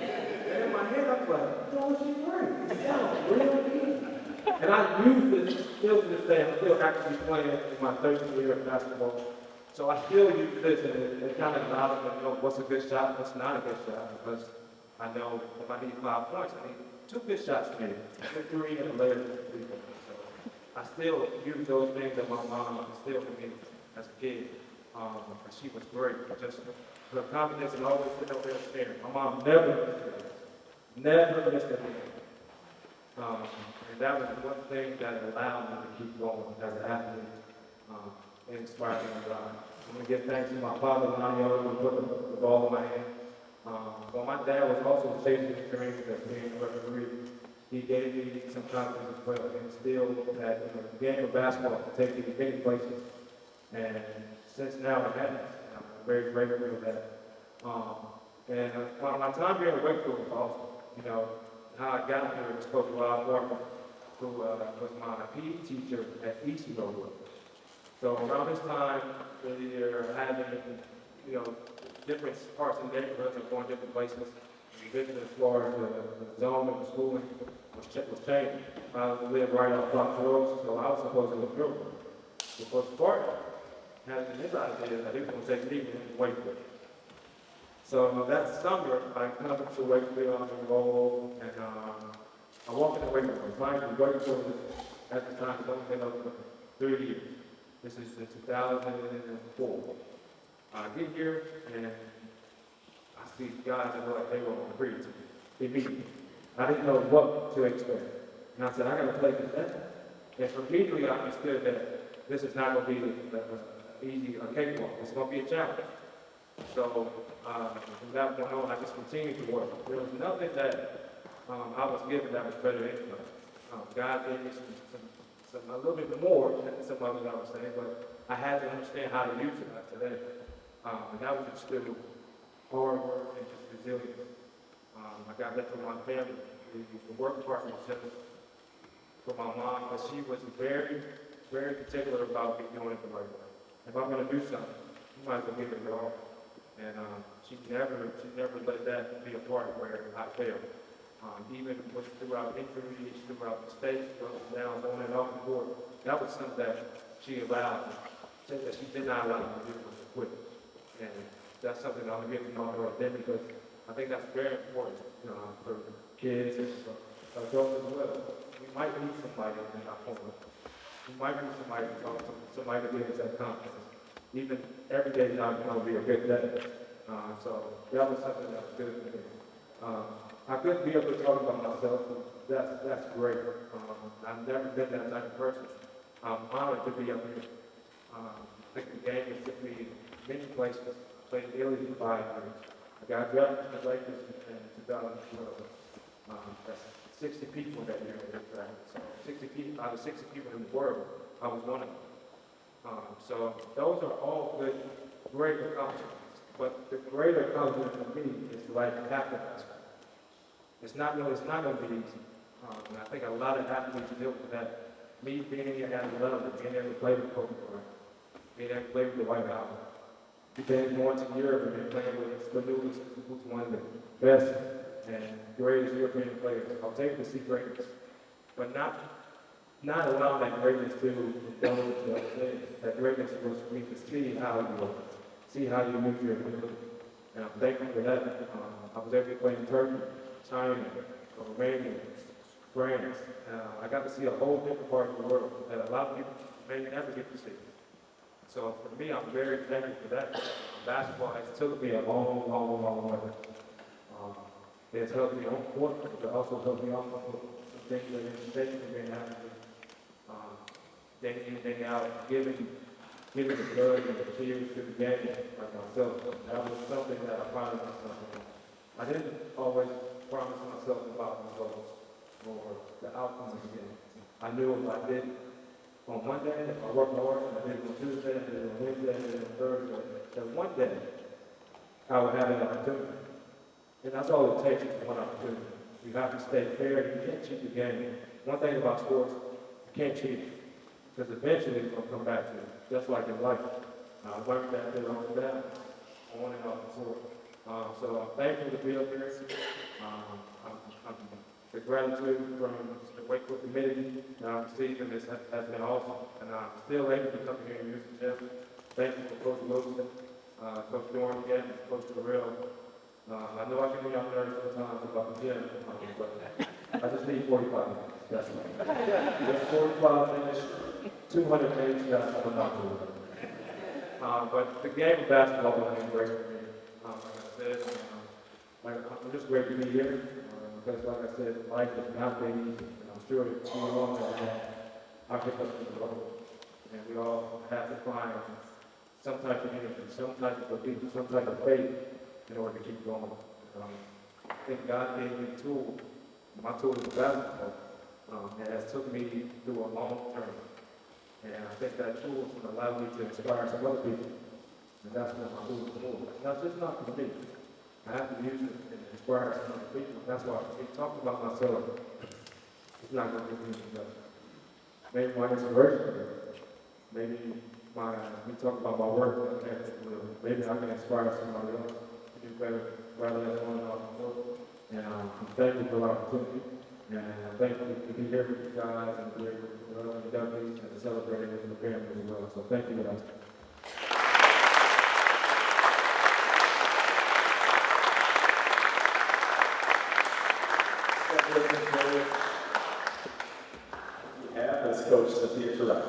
And in my head, I was like, she's great. She sounds real good. And I use this still to this day. I'm still actually playing in my 13th year of basketball. So I still use this, and it kind of allows me to know what's a good shot, what's not a good shot. Because I know if I need 5 points, I need 2 good shots to make it. 3 and a later. So I still use those things that my mom instilled in me as a kid. She was great. Just her confidence and always sitting up there staring. My mom never missed a thing. And that was one thing that allowed me to keep going as an athlete. and inspired me a lot. I'm going to give thanks to my father, Lonnie Owen, who put the ball in my hand. Well, my dad was also chasing his dreams as being a referee. He gave me some confidence as well, and still that the game of basketball can take you to many places. And since now it happens, I'm very grateful for that. My time here at Wakefield was awesome. You know, how I got here was Coach Rob Martin, who was my PE teacher at East Road. So around this time, they're having, you know, different parts of the neighborhoods are going different places. We visited Florida, the zone of the schooling was changing. I lived right off Fox Road, so I was supposed to look through. The Coach Martin had his idea that he was going to take me to Wakefield. So that summer, I come to Wakefield, I'm enrolled, and I walk into Wakefield. I'm trying to Wakefield at the time, it's only been over 3 years. This is in 2004. I get here, and I see guys that look like they were on the breeze. Immediately. I didn't know what to expect. And I said, I got to play this down. And immediately I understood that this is not going to be easy or cakewalk. It's going to be a challenge. So from that point on, I just continued to work. There was nothing that I was given that was better than anything. God gave me a little bit more than some others I was saying, but I had to understand how to use it today. And that was just still hard work and just resilience. I got that from my family. The work partnership from my mom, but she was very, very particular about me doing it the right way. If I'm going to do something, you might as well give it your all. And she never let that be a part where I failed. Even throughout injuries, throughout mistakes, ups and downs, on and off the board, that was something that she allowed, that she did not allow me to do was to quit. And that's something I'm going to give to my right there because I think that's very important, you know, for kids and for adults as well. We might need somebody in our corner. We might need somebody to talk to, somebody to give us that confidence. Even every day is not going to be a good day. So that was something that was good for me. I couldn't be able to talk about myself. That's great. I've never been that type of person. I'm honored to be up here. I think the game has took me many places. I played in Italy for 5 years. I got drafted to the Lakers in 2012. That's 60 people that year in this draft. So 60 people, out of 60 people in the world, I was one of them. So those are all good, great accomplishments. But the greater accomplishment for me is like after basketball. It's not going to be easy. And I think a lot of athletes deal with that. Me being here at 11, being able to play with Kobe Bryant, being able to play with the White House, being going to Europe and playing with Spanulis, who's one of the best and greatest European players. I'll take it to see greatness, but not allow that greatness to indulge the other things. That greatness was for me to see how you move your ability. And I'm thankful for that. I was able to play in Turkey, China, Romania, France. I got to see a whole different part of the world that a lot of people may never get to see. So for me, I'm very thankful for that. Basketball has took me a long, long, long way. It's helped me on court, but it also helped me off the court. Some things that in state have been happening. Day in, day out, giving the blood and the tears to the game like myself. That was something that I promised myself. I didn't always promise myself about results or the outcome of the game. I knew if I did on Monday, if I worked hard, and I did it on Tuesday, I did it on Wednesday, I did it on Thursday, that one day I would have an opportunity. And that's all it takes is one opportunity. You have to stay fair. You can't cheat the game. One thing about sports, you can't cheat it. Because eventually it's going to come back to you, just like in life. I learned that there on the down, on and off the court. So I'm thankful to be up here. The gratitude from the Wakefield committee that I'm receiving has been awesome. And I'm still able to come here and use the gym. Thank you for Coach Wilson, Coach Dorn again, Coach Terrell. I know I can be on nerves sometimes about the gym, but I just need 45 minutes. That's right. Just 45 minutes, 200 minutes, that's what I'm not doing. But the game of basketball has been great for me. Like I said, I'm just great to be here. Because like I said, life has not been easy. And I'm sure that you all know that I pick up the road. And we all have to find some type of energy, some type of belief, some type of faith in order to keep going. I think God gave me a tool. My tool is basketball. It has took me through a long term. And I think that tool is going to allow me to inspire some other people. And that's what my tool is for. That's just not for me. I have to use it and inspire some other people. That's why I talk about myself. It's not going to give me enough. Maybe my inspiration, maybe we talk about my work, maybe I can inspire somebody else to do better rather than going off the field. And I'm thankful for the opportunity. And I'm thankful to be here with you guys and to be here with the other inductees and to celebrate it with the family as well. So thank you guys. We have as Coach Cynthia Terrell.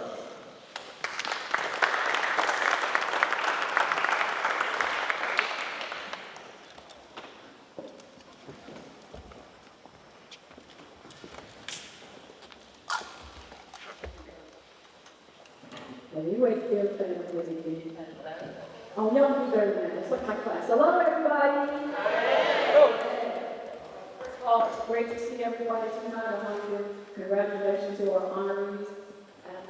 Anyway, dear family, oh, no, you better than that. It's like my class. Hello, everybody. First of all, it's great to see everybody tonight. I want to give congratulations to our honorees. And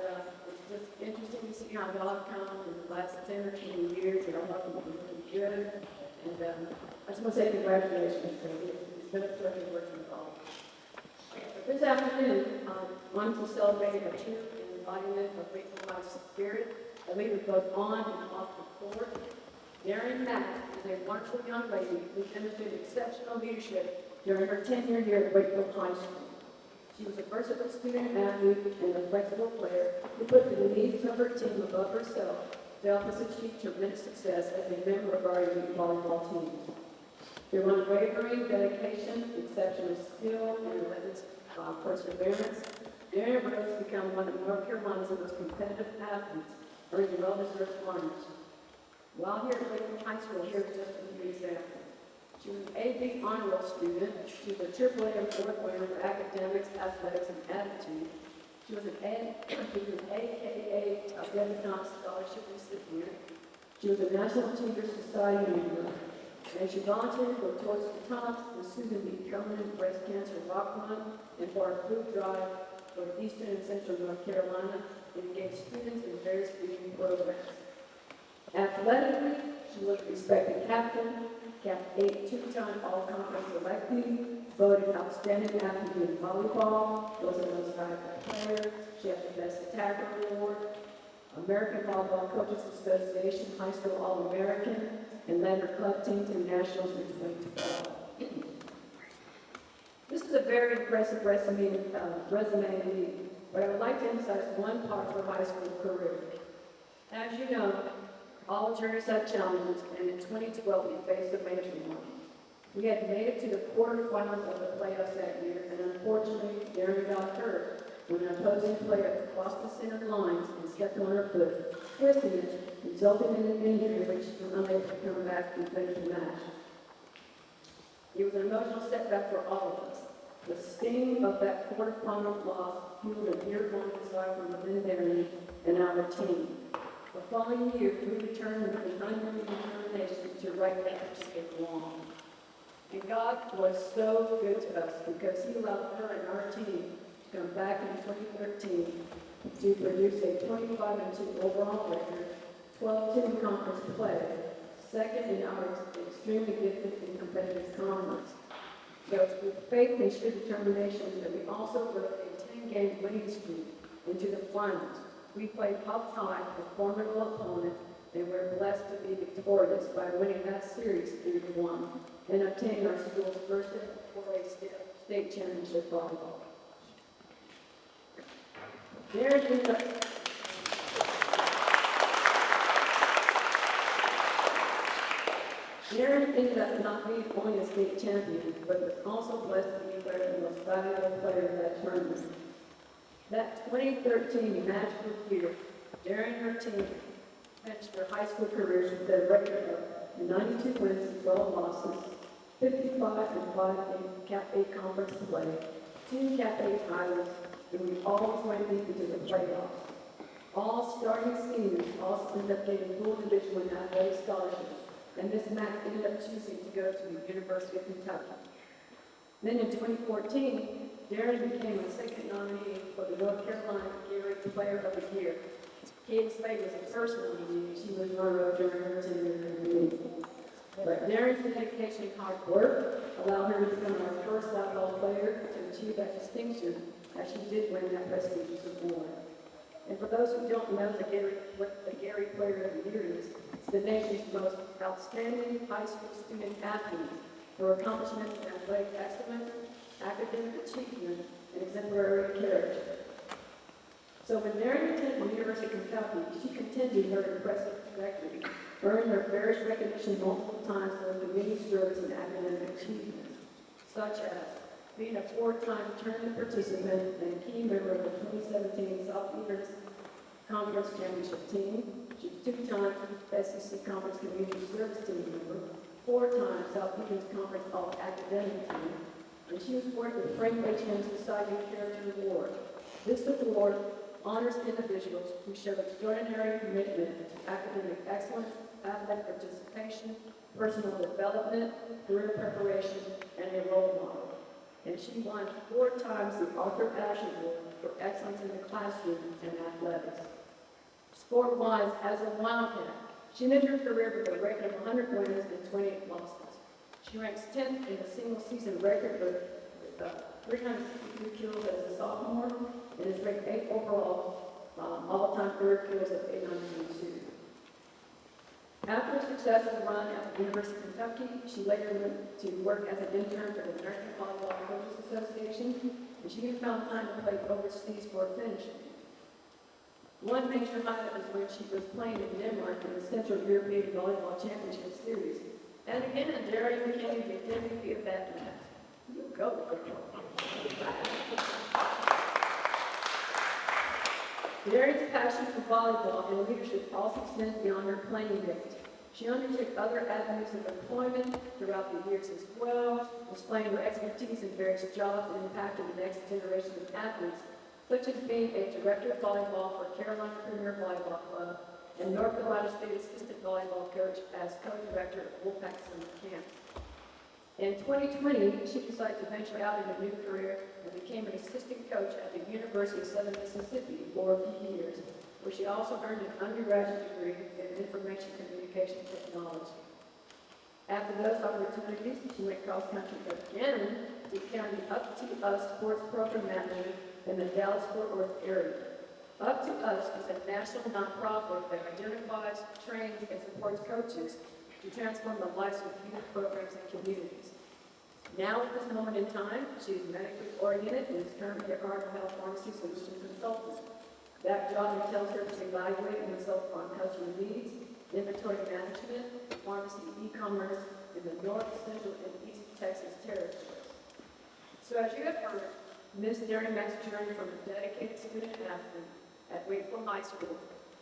it's just interesting to see how God come in the last 10 or 20 years. And I love them really good. And I just want to say congratulations. It's been a pleasure working with all. This afternoon, I wanted to celebrate a true embodiment of grateful life's spirit, a leader both on and off the court. Darren Mack is a wonderful young lady who demonstrated exceptional leadership during her tenure here at Wakefield High School. She was a versatile student athlete and a flexible player who put the needs of her team above herself to help us achieve tremendous success as a member of our elite volleyball team. Through unwavering dedication, exceptional skill, and relentless perseverance, Darren rose to become one of North Carolina's most competitive athletes, earning well-deserved honors. While here at Lakeland High School, here's just a few examples. She was an AB honor roll student. She was a AAA award winner for academics, athletics, and attitude. She was an AKA Debutante Scholarship recipient. She was a National Teacher Society member. And she volunteered for Toys for Tots, the Susan B. Komen Breast Cancer Rock Run, and for our food drive for Eastern and Central North Carolina, and engaged students in various reading programs. Athletically, she was a respected captain, capped 8 two-time all-conference selectee, voted outstanding athlete in volleyball, was a most valuable player. She had the best attacker award, American Volleyball Coaches Association High School All-American, and led her club team to nationals in 2012. This is a very impressive resume, but I would like to emphasize one part of her high school career. As you know, all journeys have challenges, and in 2012 we faced a major one. We had made it to the quarterfinals of the playoffs that year, and unfortunately, Darren got hurt when an opposing player crossed the center lines and stepped on her foot, twisting it, resulting in an injury which she was unable to come back and finish the match. It was an emotional setback for all of us. The sting of that quarterfinal loss fueled a year-long desire from within Darren and our team. The following year, we returned with an unremitting determination to right that mistake wrong. And God was so good to us because He allowed her and our team to come back in 2013 to produce a 25-2 overall record, 12-2 in conference play, second in our extremely gifted and competitive conference. So it's with faith and sheer determination that we also wrote a 10-game winning streak into the finals. We played outside a formidable opponent, and we're blessed to be victorious by winning that series 3-1 and obtaining our school's first ever state championship volleyball. Darren ended up not being only a state champion, but was also blessed to be declared the most valuable player of that tournament. That 2013 magical year, Darren and her team finished their high school careers with their record of 92 wins and 12 losses, 55 and 5 in Cap 8 conference play, 2 Cap 8 titles, and we always went deep into the playoffs. All starting seniors also ended up getting full division in athletic scholarships, and Miss Mack ended up choosing to go to the University of Kentucky. Then in 2014, Darren became a second nominee for the North Carolina Gary Player of the Year. Katie Slade was the first nominee. She was runner-up during her tenure in the league. But Darren's dedication and hard work allowed her to become our first volleyball player to achieve that distinction, as she did win that prestigious award. And for those who don't know what the Gary Player of the Year is, it's the nation's most outstanding high school student athlete for accomplishments in athletic excellence, academic achievement, and exemplary character. So when Mary attended the University of Kentucky, she continued her impressive trajectory, earning her various recognition multiple times for her community service and academic achievements, such as being a four-time tournament participant and a key member of the 2017 Southeastern Conference Championship team. She was two-time SEC Conference Community Service Team member, four-time Southeastern Conference All-Academic Team, and she was awarded the Frank H. M. Society Character Award. This award honors individuals who show extraordinary commitment to academic excellence, athletic participation, personal development, career preparation, and a role model. And she won four times the Arthur Ashe Award for excellence in the classroom and athletics. Sport-wise, as a Wildcat, she ended her career with a record of 100 wins and 28 losses. She ranks 10th in the single-season record with 363 kills as a sophomore, and is ranked 8th overall, all-time career kills of 802. After a successful run at the University of Kentucky, she later went to work as an intern for the American Volleyball Coaches Association, and she even found time to play overseas for a finishing. One major highlight was when she was playing in Denmark in the Central European Volleyball Championship Series. And again, Darren became the MVP of that match. You go, girl. Darren's passion for volleyball and leadership also extends beyond her playing days. She undertook other avenues of employment throughout the years as well, displaying her expertise in various jobs and impacting the next generation of athletes, such as being a director of volleyball for Carolina Premier Volleyball Club and North Carolina State Assistant Volleyball Coach as co-director of Wolfpack Summer Camp. In 2020, she decided to venture out in a new career and became an assistant coach at the University of Southern Mississippi for a few years, where she also earned an undergraduate degree in information communication technology. After those opportunities, she went cross-country again to become the Up to Us sports program manager in the Dallas-Fort Worth area. Up to Us is a national nonprofit that identifies, trains, and supports coaches to transform the lives of youth programs and communities. Now, at this moment in time, she is medically oriented and is currently a Cardinal Health Pharmacy Solution Consultant. That job entails her to evaluate and consult on customer needs, inventory management, pharmacy e-commerce in the North, Central, and East Texas territories. So as you have heard, Ms. Darren Mack's journey from a dedicated student athlete at Wakefield High School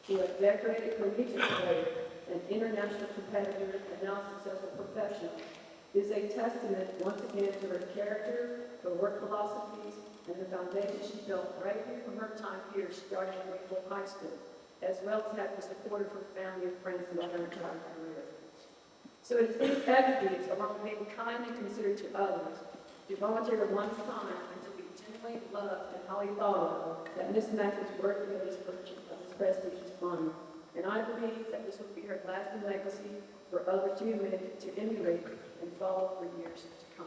to a decorated collegiate player, an international competitor, and now successful professional, is a testament once again to her character, her work philosophies, and the foundation she built right here from her time here starting at Wakefield High School, as well as having the support of her family and friends throughout her entire career. So it is these attributes, along with being kind and considerate to others, to volunteer one's time and to be genuinely loved and highly thought of, that Ms. Mack is worthy of this prestigious honor. And I believe that this will be her lasting legacy for others to emulate and follow for years to come.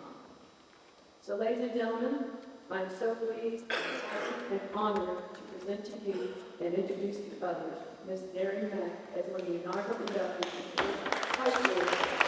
So, ladies and gentlemen, I am so pleased and honored to present to you and introduce to others Ms. Darren Mack as one of the inaugural inductees of high school.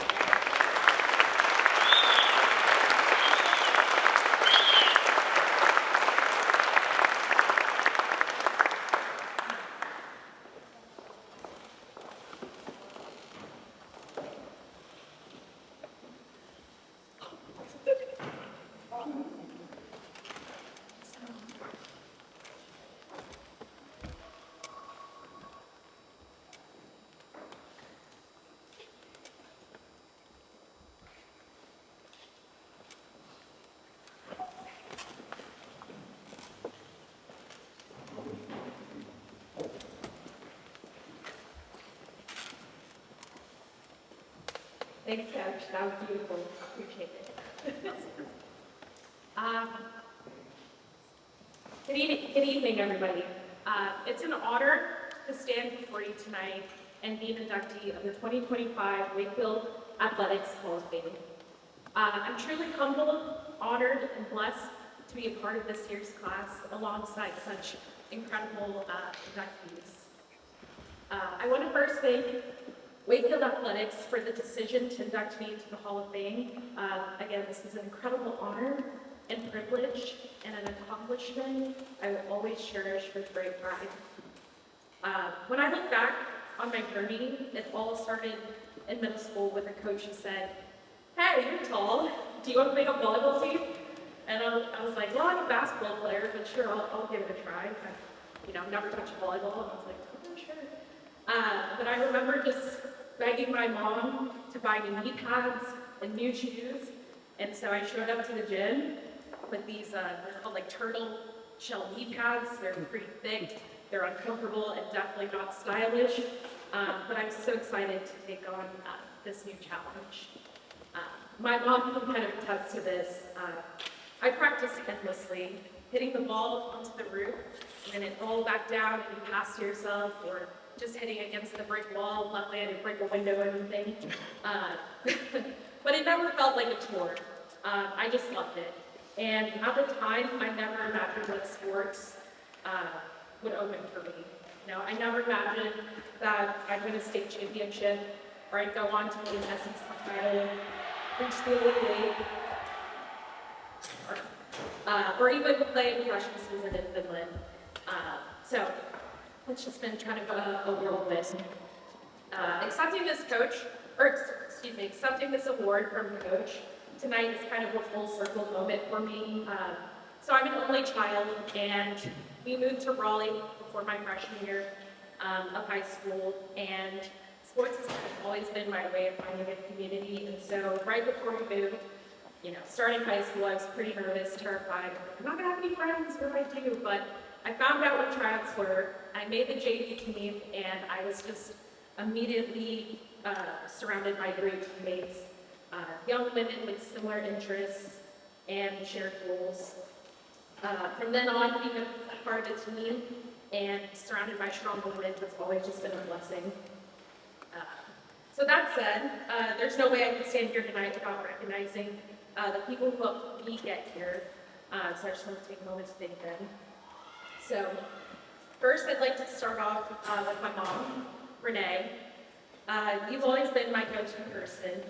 Thanks, Coach. That was beautiful. Appreciate it. um, good evening, everybody. It's an honor to stand before you tonight and be an inductee of the 2025 Wakefield Athletics Hall of Fame. I'm truly humbled, honored, and blessed to be a part of this year's class alongside such incredible inductees. I want to first thank Wakefield Athletics for the decision to induct me into the Hall of Fame. Again, this is an incredible honor and privilege and an accomplishment I will always cherish with great pride. When I look back on my journey, it all started in middle school with a coach who said, "Hey, you're tall. Do you want to make a volleyball team?" And I was like, "Well, I'm a basketball player, but sure, I'll give it a try." Never touched volleyball, and I was like, "Oh, sure." But I remember just begging my mom to buy me knee pads and new shoes, and so I showed up to the gym with these, they're called like turtle shell knee pads. They're pretty thick, they're uncomfortable, and definitely not stylish. But I'm so excited to take on this new challenge. My mom can kind of attest to this. I practice endlessly, hitting the ball onto the roof, and then it roll back down and you pass to yourself, or just hitting against the brick wall. Luckily, I didn't break a window or anything. But it never felt like a chore. I just loved it. And at the time, I never imagined what sports would open for me. I never imagined that I'd win a state championship, or I'd go on to win an SEC title, reach the Elite Eight, or even play in freshman season in Finland. So it's just been kind of a whirlwind. Accepting this award from the coach tonight is kind of a full circle moment for me. So I'm an only child, and we moved to Raleigh before my freshman year of high school, and sports has kind of always been my way of finding a community. And so right before we moved, starting high school, I was pretty nervous, terrified. I'm not gonna have any friends, what do I do? But I found out what tryouts were. I made the JV team, and I was just immediately surrounded by great teammates, young women with similar interests and shared goals. From then on, being a part of the team and surrounded by strong women has always just been a blessing. So that said, there's no way I could stand here tonight without recognizing the people who helped me get here. So I just want to take a moment to thank them. So first, I'd like to start off with my mom, Renee. You've always been my go-to person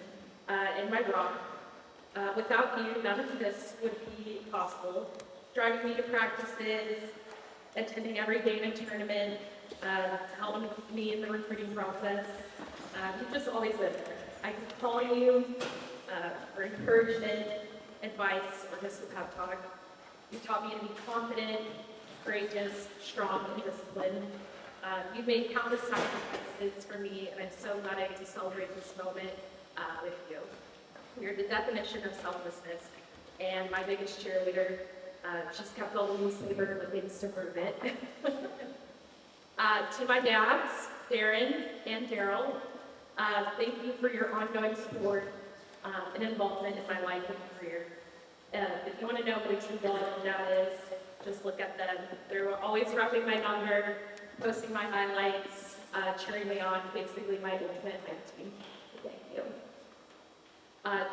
and my rock. Without you, none of this would be possible. Driving me to practices, attending every game and tournament, helping me in the recruiting process. You've just always been there. I can call you for encouragement, advice, or just a pep talk. You taught me to be confident, courageous, strong, and disciplined. You've made countless sacrifices for me, and I'm so glad I get to celebrate this moment with you. You're the definition of selflessness, and my biggest cheerleader. She's kept all the loose labor with things to prove it. To my dads, Darren and Daryl, thank you for your ongoing support and involvement in my life and career. If you want to know what a true volleyball dad is, just look at them. They're always repping my number, posting my highlights, cheering me on, basically my ultimate hype team. Thank you.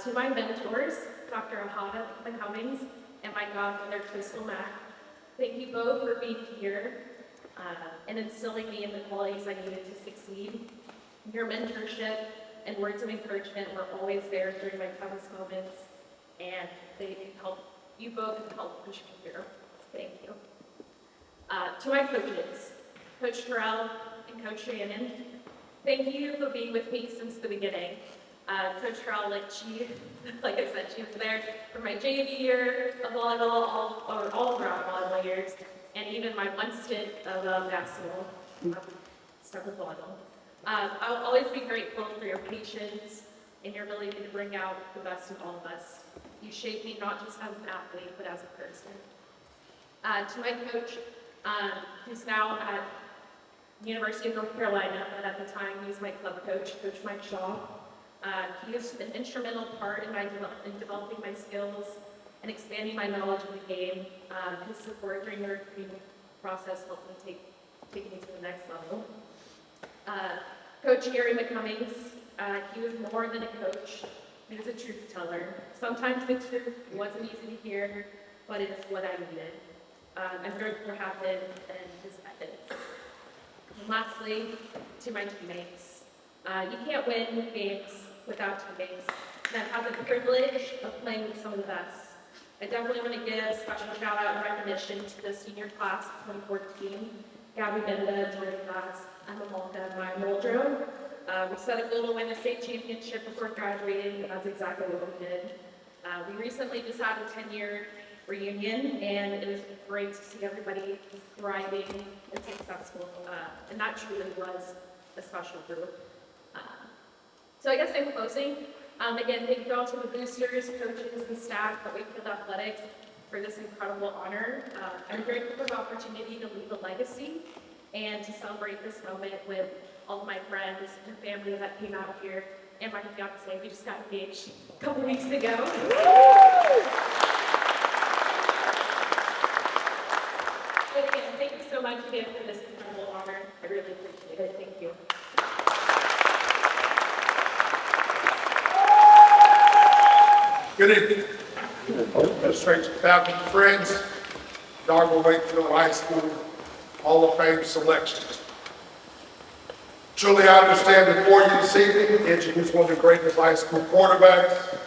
To my mentors, Dr. Ahada Cummings and my godmother, Crystal Mack, thank you both for being here and instilling me in the qualities I needed to succeed. Your mentorship and words of encouragement were always there during my toughest moments, and you both have helped push me through. Thank you. To my coaches, Coach Terrell and Coach Shannon, thank you for being with me since the beginning. Coach Terrell, like I said, she was there for my JV year of volleyball, all around volleyball years, and even my one stint of basketball, stuff with volleyball. I'll always be grateful for your patience and your ability to bring out the best in all of us. You shaped me not just as an athlete, but as a person. To my coach, who's now at University of North Carolina, but at the time he was my club coach, Coach Mike Shaw. He has been an instrumental part in developing my skills and expanding my knowledge of the game. His support during the recruiting process helped me take me to the next level. Coach Gary McCummings, he was more than a coach. He was a truth teller. Sometimes the truth wasn't easy to hear, but it's what I needed. I'm grateful to have him and his methods. And lastly, to my teammates. You can't win games without teammates. And I've had the privilege of playing with some of the best. I definitely want to give a special shout out and recognition to the senior class of 2014, Gabby Benda, Jordan Glass, Emma Malka, and Maya Muldrow. We set a goal to win a state championship before graduating, and that's exactly what we did. We recently just had a 10-year reunion, and it was great to see everybody thriving and successful, and that truly was a special group. So I guess in closing, again, thank you all to the boosters, coaches, and staff at Wakefield Athletics for this incredible honor. I'm grateful for the opportunity to leave a legacy and to celebrate this moment with all of my friends and family that came out here, and my fiance. We just got engaged a couple weeks ago. But again, thank you so much again for this incredible honor. I really appreciate it. Thank you. Good evening. Administration, family, friends, Darwin Wakefield High School Hall of Fame selection. Truly, I understand before you this evening, introduce one of the greatest high school quarterbacks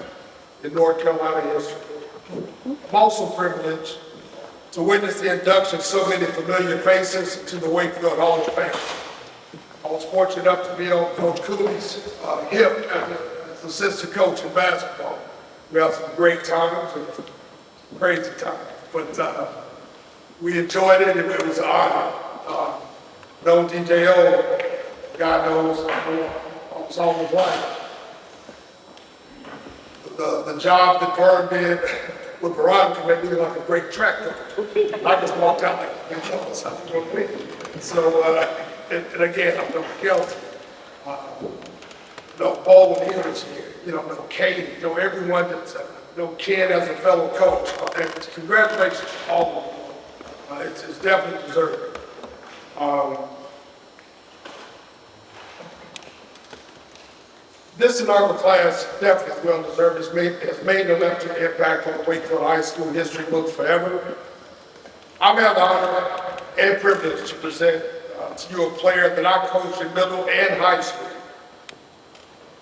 in North Carolina history. I'm also privileged to witness the induction of so many familiar faces to the Wakefield Hall of Fame. I was fortunate enough to be on Coach Cooley's hip as assistant coach in basketball. We had some great times and crazy times, but we enjoyed it, and it was an honor. Known DJO, God knows, I was on his life. The job that Vern did with Veronica made me like a great track coach. I just walked out like, you know, something going to win. So, and again, I'm no Kelsey, no Baldwin Hills here. You know, no Katie, you know, everyone that's, no Ken as a fellow coach. And congratulations to all of them. It's definitely deserved. This inaugural class definitely is well deserved. It's made an electric impact on Wakefield High School history books forever. I've had the honor and privilege to present to you a player that I coached in middle and high school.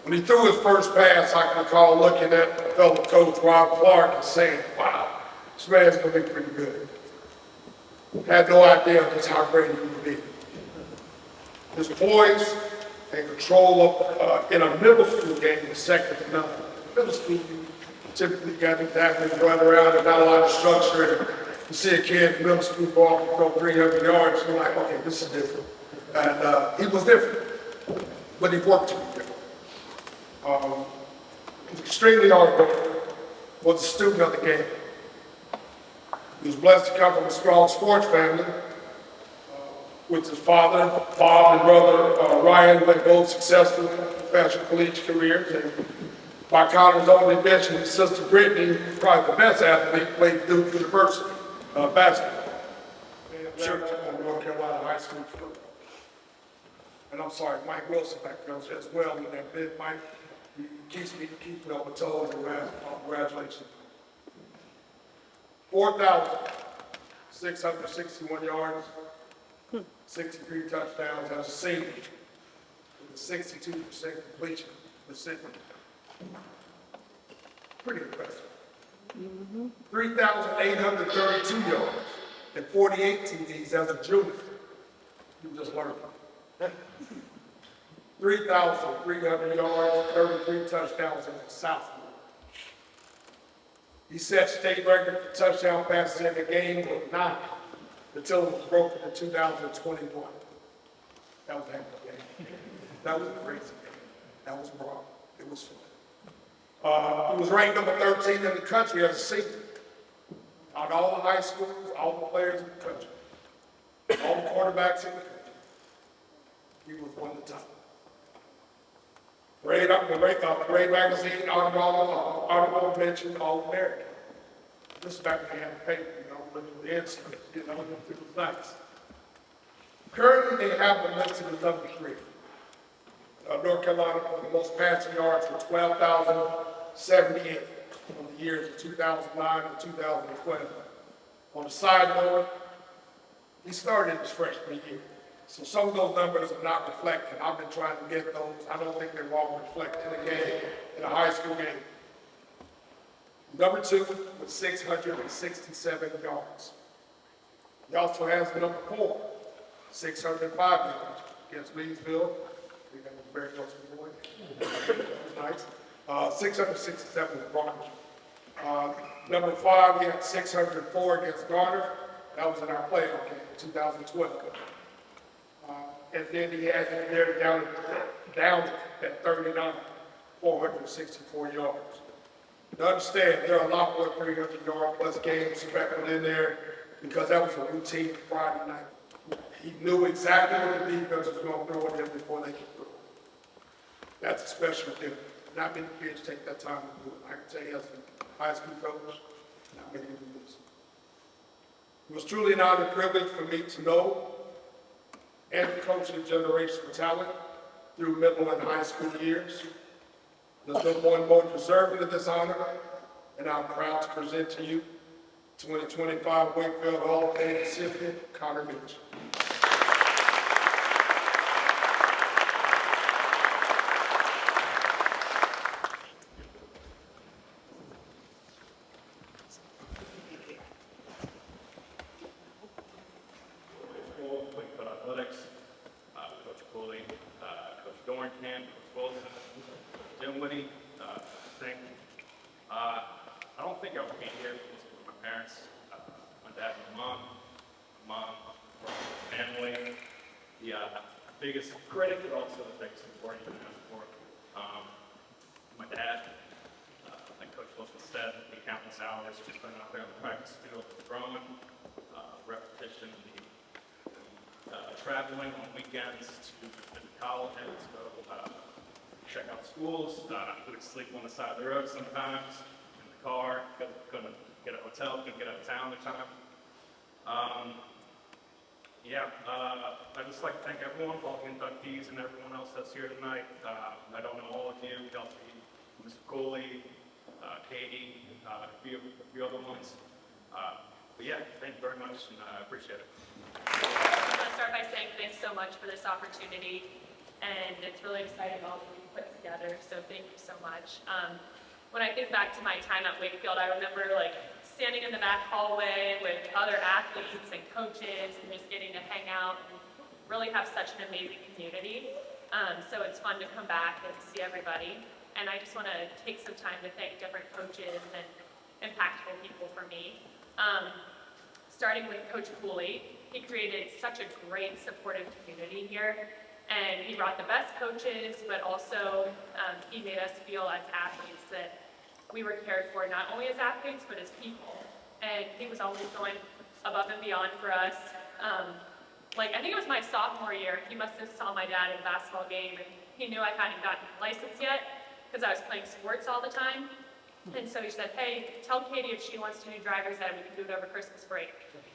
When he threw his first pass, I can recall looking at fellow coach Rob Clark and saying, wow, this man's going to be pretty good. Had no idea just how great he would be. His poise and control of, in a middle school game was second to none. Middle school, you typically got these athletes running around and not a lot of structure. And you see a kid in middle school ball throw 300 yards, you're like, okay, this is different. And he was different, but he worked to be different. He was extremely hardworking, was a student of the game. He was blessed to come from a strong sports family, with his father, Bob, and brother Ryan, led both successful professional collegiate careers. And by Connor's own admission, his sister Brittany, probably the best athlete, played Duke University basketball. Sure, on North Carolina high school football. And I'm sorry, Mike Wilson back there as well in that bid. Mike, he keeps me on my toes, and congratulations. 4,661 yards, 63 touchdowns as a senior, with a 62% completion percentage. Pretty impressive. 3,832 yards and 48 TDs as a junior. You just learned. 3,300 yards, 33 touchdowns as a sophomore. He set state record for touchdown passes in the game with 9 until it was broken in 2021. That was a heck of a game. That was a crazy game. That was wrong. It was fun. He was ranked number 13 in the country as a senior. Out of all the high schools, all the players in the country, all the quarterbacks in the country, he was one of the top. Grade magazine, honorable mention, All-American. This is back when they had paper, looking at the instant, looking through the facts. Currently, they have them listed as number 3. North Carolina for the most passing yards for 12,078 from the years of 2009 to 2012. On the side note, he started his freshman year. So some of those numbers are not reflected. I've been trying to get those. I don't think they're wrong reflected in a game, in a high school game. Number 2 with 667 yards. He also has number 4, 605 yards against Leesville. We got very close to the boy. Nice. 667 with Garner. Number 5, he had 604 against Garner. That was in our playoff game in 2012. And then he had him there down at 39, 464 yards. To understand, there are a lot more 300-yard plus games speckled in there because that was a routine Friday night. He knew exactly what the defense was going to throw at him before they could throw it. That's a special thing. Not many kids take that time to do it. I can tell you as a high school coach, not many do this. It was truly an honor and privilege for me to know and to coach a generation of talent through middle and high school years. There's no one more deserving of this honor, and I'm proud to present to you 2025 Wakefield Hall of Fame recipient, Connor Mitchell. I don't think I would be here with my parents, my dad and my mom, family, the biggest critic, but also the biggest support you can ask for. My dad, like Coach Wilson said, the countless hours we spent out there on the practice field throwing, repetition, the traveling on weekends to colleges, go check out schools, couldn't sleep on the side of the road sometimes, in the car, couldn't get a hotel, couldn't get out of town at the time. I'd just like to thank everyone, all the inductees and everyone else that's here tonight. I don't know all of you, Kelsey, Mr. Cooley, Katie, a few other ones. But yeah, thank you very much, and I appreciate it. I want to start by saying thanks so much for this opportunity, and it's really exciting all that we've put together, so thank you so much. When I think back to my time at Wakefield, I remember standing in the back hallway with other athletes and coaches and just getting to hang out and really have such an amazing community. So it's fun to come back and see everybody. And I just want to take some time to thank different coaches and impactful people for me. Starting with Coach Cooley, he created such a great supportive community here. And he brought the best coaches, but also he made us feel as athletes that we were cared for, not only as athletes, but as people. And he was always going above and beyond for us. I think it was my sophomore year, he must have saw my dad in a basketball game, and he knew I hadn't gotten my license yet, because I was playing sports all the time. And so he said, hey, tell Katie if she wants to do driver's ed, we can do it over Christmas break.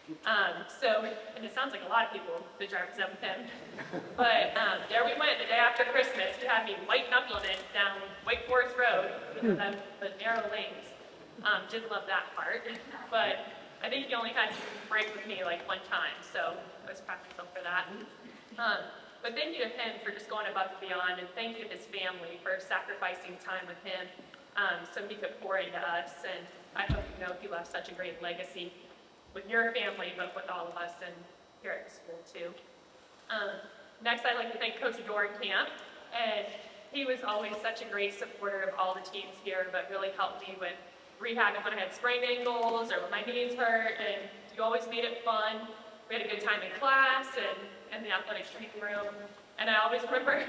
And it sounds like a lot of people did driver's ed with him. But there we went the day after Christmas. He had me white knuckling it down Wake Forest Road, the narrow lanes. Didn't love that part. But I think he only had to break with me one time, so I was proud of myself for that. But thank you to him for just going above and beyond, and thank you to his family for sacrificing time with him so he could pour into us. And I hope you know he left such a great legacy with your family, but with all of us and here at the school too. Next, I'd like to thank Coach Dorenkamp, and he was always such a great supporter of all the teams here, but really helped me with rehabbing when I had sprained ankles or when my knees hurt, and you always made it fun. We had a good time in class and in the athletic training room, and I always remember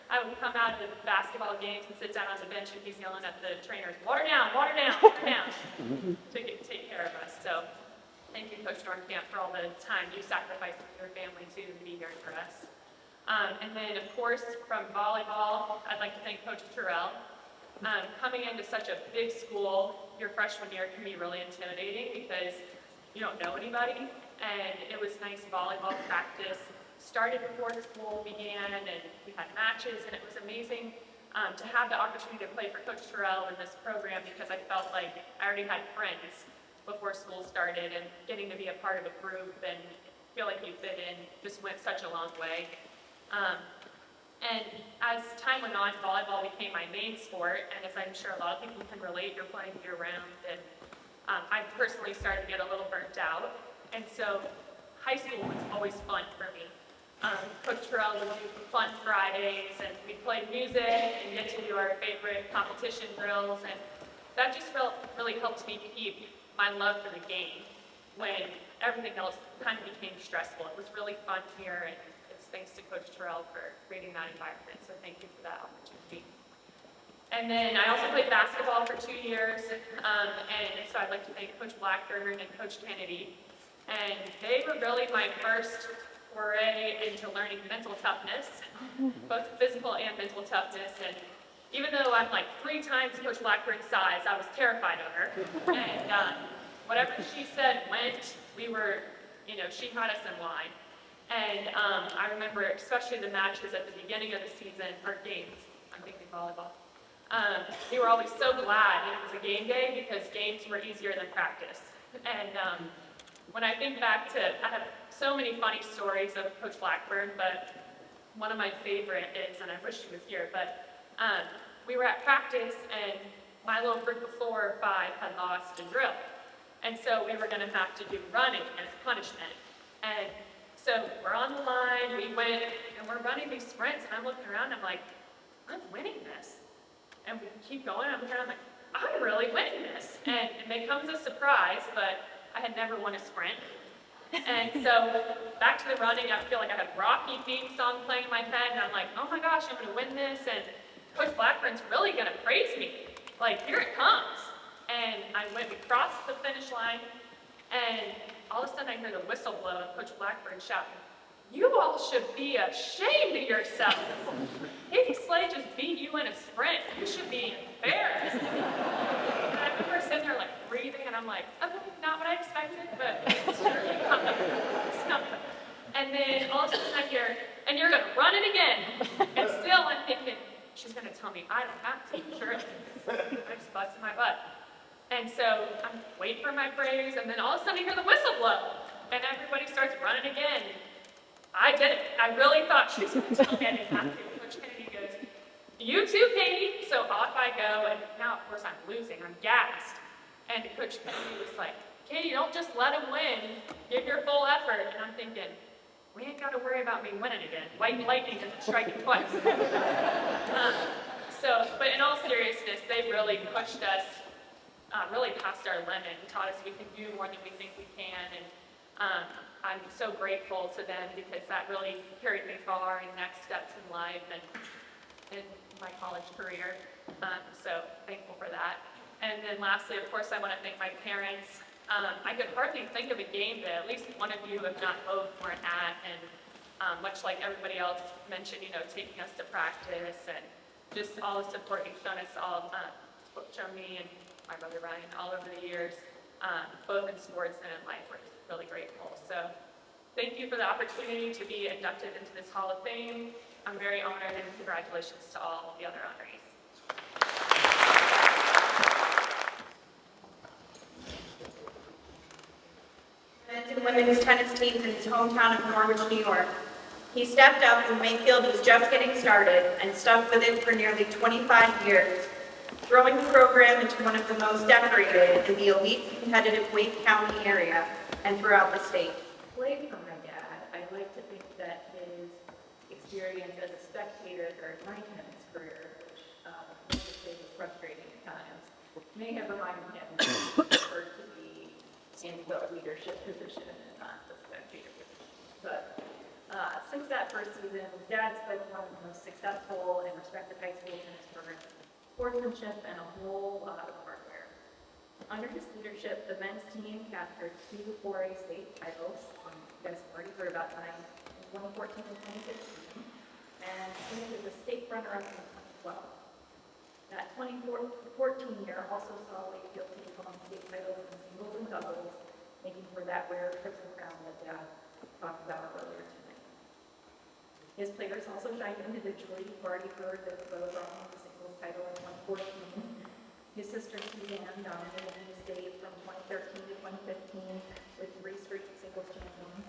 I would come out of the basketball games and sit down on the bench and he's yelling at the trainers, water down, water down, water down, to take care of us. So thank you, Coach Dorenkamp, for all the time you sacrificed with your family too to be here for us. And then, of course, from volleyball, I'd like to thank Coach Terrell. Coming into such a big school, your freshman year can be really intimidating because you don't know anybody. And it was nice volleyball practice. Started before school began, and we had matches, and it was amazing to have the opportunity to play for Coach Terrell in this program because I felt like I already had friends before school started, and getting to be a part of a group and feel like you fit in just went such a long way. And as time went on, volleyball became my main sport, and as I'm sure a lot of people can relate, you're playing year-round, and I personally started to get a little burnt out, and so high school was always fun for me. Coach Terrell would do fun Fridays, and we'd play music and get to do our favorite competition drills, and that just really helped me keep my love for the game when everything else kind of became stressful. It was really fun here, and it's thanks to Coach Terrell for creating that environment, so thank you for that opportunity. And then I also played basketball for 2 years, and so I'd like to thank Coach Blackburn and Coach Kennedy. And they were really my first foray into learning mental toughness, both physical and mental toughness. And even though I'm like 3 times Coach Blackburn's size, I was terrified of her. And whatever she said went. We were, she had us in line. And I remember especially the matches at the beginning of the season, or games, I'm thinking volleyball. We were always so glad it was a game day because games were easier than practice. And when I think back to, I have so many funny stories of Coach Blackburn, but one of my favorite is, and I wish she was here, but we were at practice and my little group of 4 or 5 had lost a drill. And so we were gonna have to do running as punishment. And so we're on the line, we went, and we're running these sprints, and I'm looking around, I'm like, I'm winning this. And we keep going, I'm like, I'm really winning this. And it becomes a surprise, but I had never won a sprint. And so back to the running, I feel like I had Rocky theme song playing in my head, and I'm like, oh my gosh, I'm gonna win this, and Coach Blackburn's really gonna praise me. Like, here it comes. And we crossed the finish line, and all of a sudden I hear the whistle blow, and Coach Blackburn shouting, you all should be ashamed of yourselves. Katie Slade just beat you in a sprint. You should be embarrassed. And I remember sitting there like breathing, and I'm like, okay, not what I expected, but it's something. And then all of a sudden I hear, and you're gonna run it again. And still I'm thinking, she's gonna tell me I don't have to, surely. I just busted my butt. And so I'm waiting for my praise, and then all of a sudden I hear the whistle blow, and everybody starts running again. I did it. I really thought she was going to tell me I didn't have to. Coach Kennedy goes, you too, Katie. So off I go, and now, of course, I'm losing. I'm gassed. And Coach Kennedy was like, Katie, don't just let him win. Give your full effort. And I'm thinking, we ain't got to worry about me winning again. White lightning isn't striking twice. But in all seriousness, they really pushed us, really past our limit, and taught us we can do more than we think we can. And I'm so grateful to them because that really carried me far in next steps in life and in my college career. So thankful for that. And then lastly, of course, I want to thank my parents. I could hardly think of a game that at least one of you, if not both, weren't at. And much like everybody else mentioned, taking us to practice and just all the support you've shown us all, shown me and my brother Ryan all over the years, both in sports and in life. We're just really grateful. So thank you for the opportunity to be inducted into this Hall of Fame. I'm very honored, and congratulations to all the other honorees. Men's and women's tennis teams in his hometown of Norwich, New York. He stepped up when Mayfield was just getting started and stuck with it for nearly 25 years, growing the program into one of the most decorated in the elite competitive Wake County area and throughout the state. Played for my dad. I like to think that his experience as a spectator during my tennis career, which was frustrating at times, may have reminded him that he preferred to be in the leadership position and not the spectator position. But since that first season, Dad's been one of the most successful and respected high school tennis programs, sportsmanship, and a whole lot of hardware. Under his leadership, the men's team captured 2 4A state titles. You guys have already heard about mine in 2014 and 2015. and finished as a state runner-up in 2012. That 2014 year also saw Wakefield take home state titles in singles and doubles, making for that rare triple crown that Dad talked about earlier tonight. His players also shined individually. You've already heard that Bo brought home the singles title in 2014. His sister Suzanne dominated the state from 2013 to 2015 with 3 straight singles champions.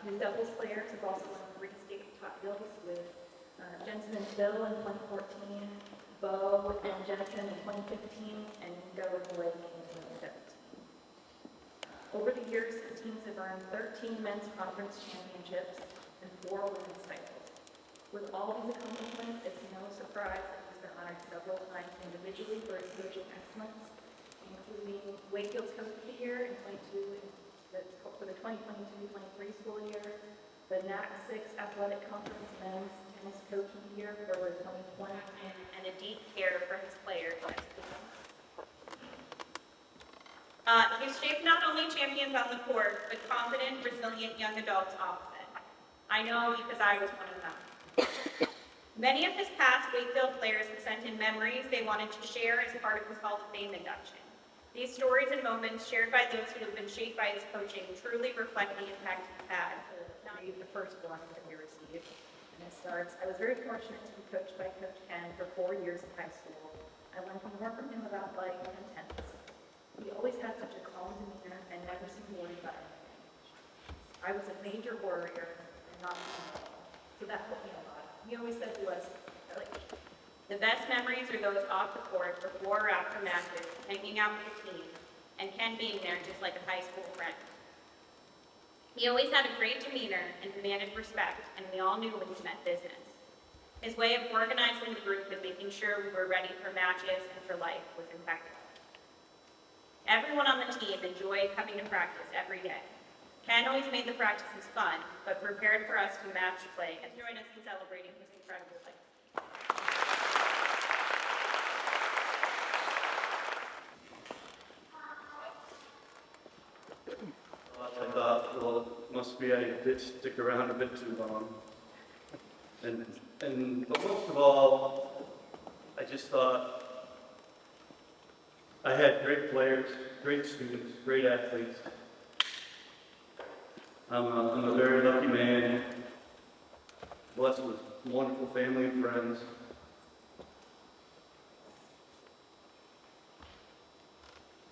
His doubles players have also won 3 state titles with Jensen and Phil in 2014, Bo and Jensen in 2015, and Nico and Blake in 2017. Over the years, his teams have earned 13 men's conference championships and 4 women's titles. With all these accomplishments, it's no surprise that he's been honored several times individually for his coaching excellence, including Wakefield's Coach of the Year in 22 for the 2022-23 school year, the NAC 6 Athletic Conference Men's Tennis Coach of the Year for the 2020, and a deep care for his players. He's shaped not only champions on the court, but confident, resilient young adults off of it. I know because I was one of them. Many of his past Wakefield players have sent in memories they wanted to share as part of his Hall of Fame induction. These stories and moments shared by those who have been shaped by his coaching truly reflect the impact he's had. Not even the first one that we received. And it starts, I was very fortunate to be coached by Coach Ken for 4 years in high school. I learned more from him about life and tennis. He always had such a calm demeanor and never seemed worried about anything. I was a major warrior and not small, so that helped me a lot. He always said to us, The best memories are those off the court before or after matches, hanging out with the team, and Ken being there just like a high school friend. He always had a great demeanor and demanded respect, and we all knew when he meant business. His way of organizing the group and making sure we were ready for matches and for life was impeccable. Everyone on the team enjoyed coming to practice every day. Ken always made the practices fun, but prepared for us to match play and join us in celebrating his incredible life. I thought, well, it must be I did stick around a bit too long. But most of all, I just thought I had great players, great students, great athletes. I'm a very lucky man, blessed with wonderful family and friends.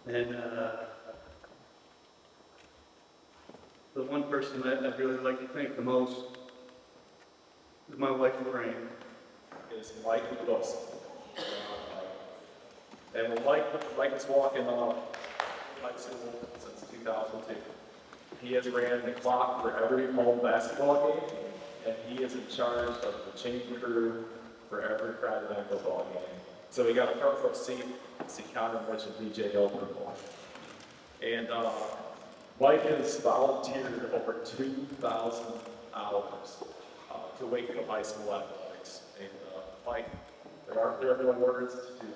And the one person that I'd really like to thank the most is my wife, Lorraine. Is Mike Wilson. And when Mike is walking on high school since 2002. He has ran the clock for every home basketball game, and he is in charge of the changing crew for every Friday night football game. So we got a front row seat to see Connor Mitch and DJ Elbert. And Mike has volunteered over 2,000 hours to Wakefield High School athletics. And Mike, there are no words to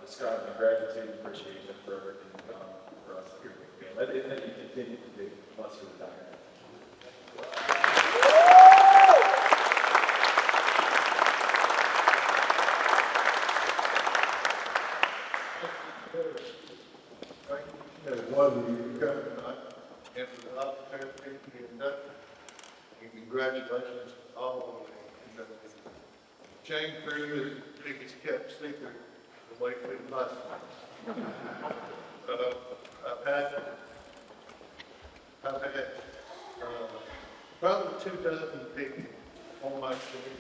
describe my gratitude and appreciation for everything you've done for us here at Wakefield. And you continue to do once you retire. And for the opportunity to be inducted. And congratulations to all of them. The chain crew is the biggest kept secret of Wakefield High School. I've had probably 2 dozen people on my team,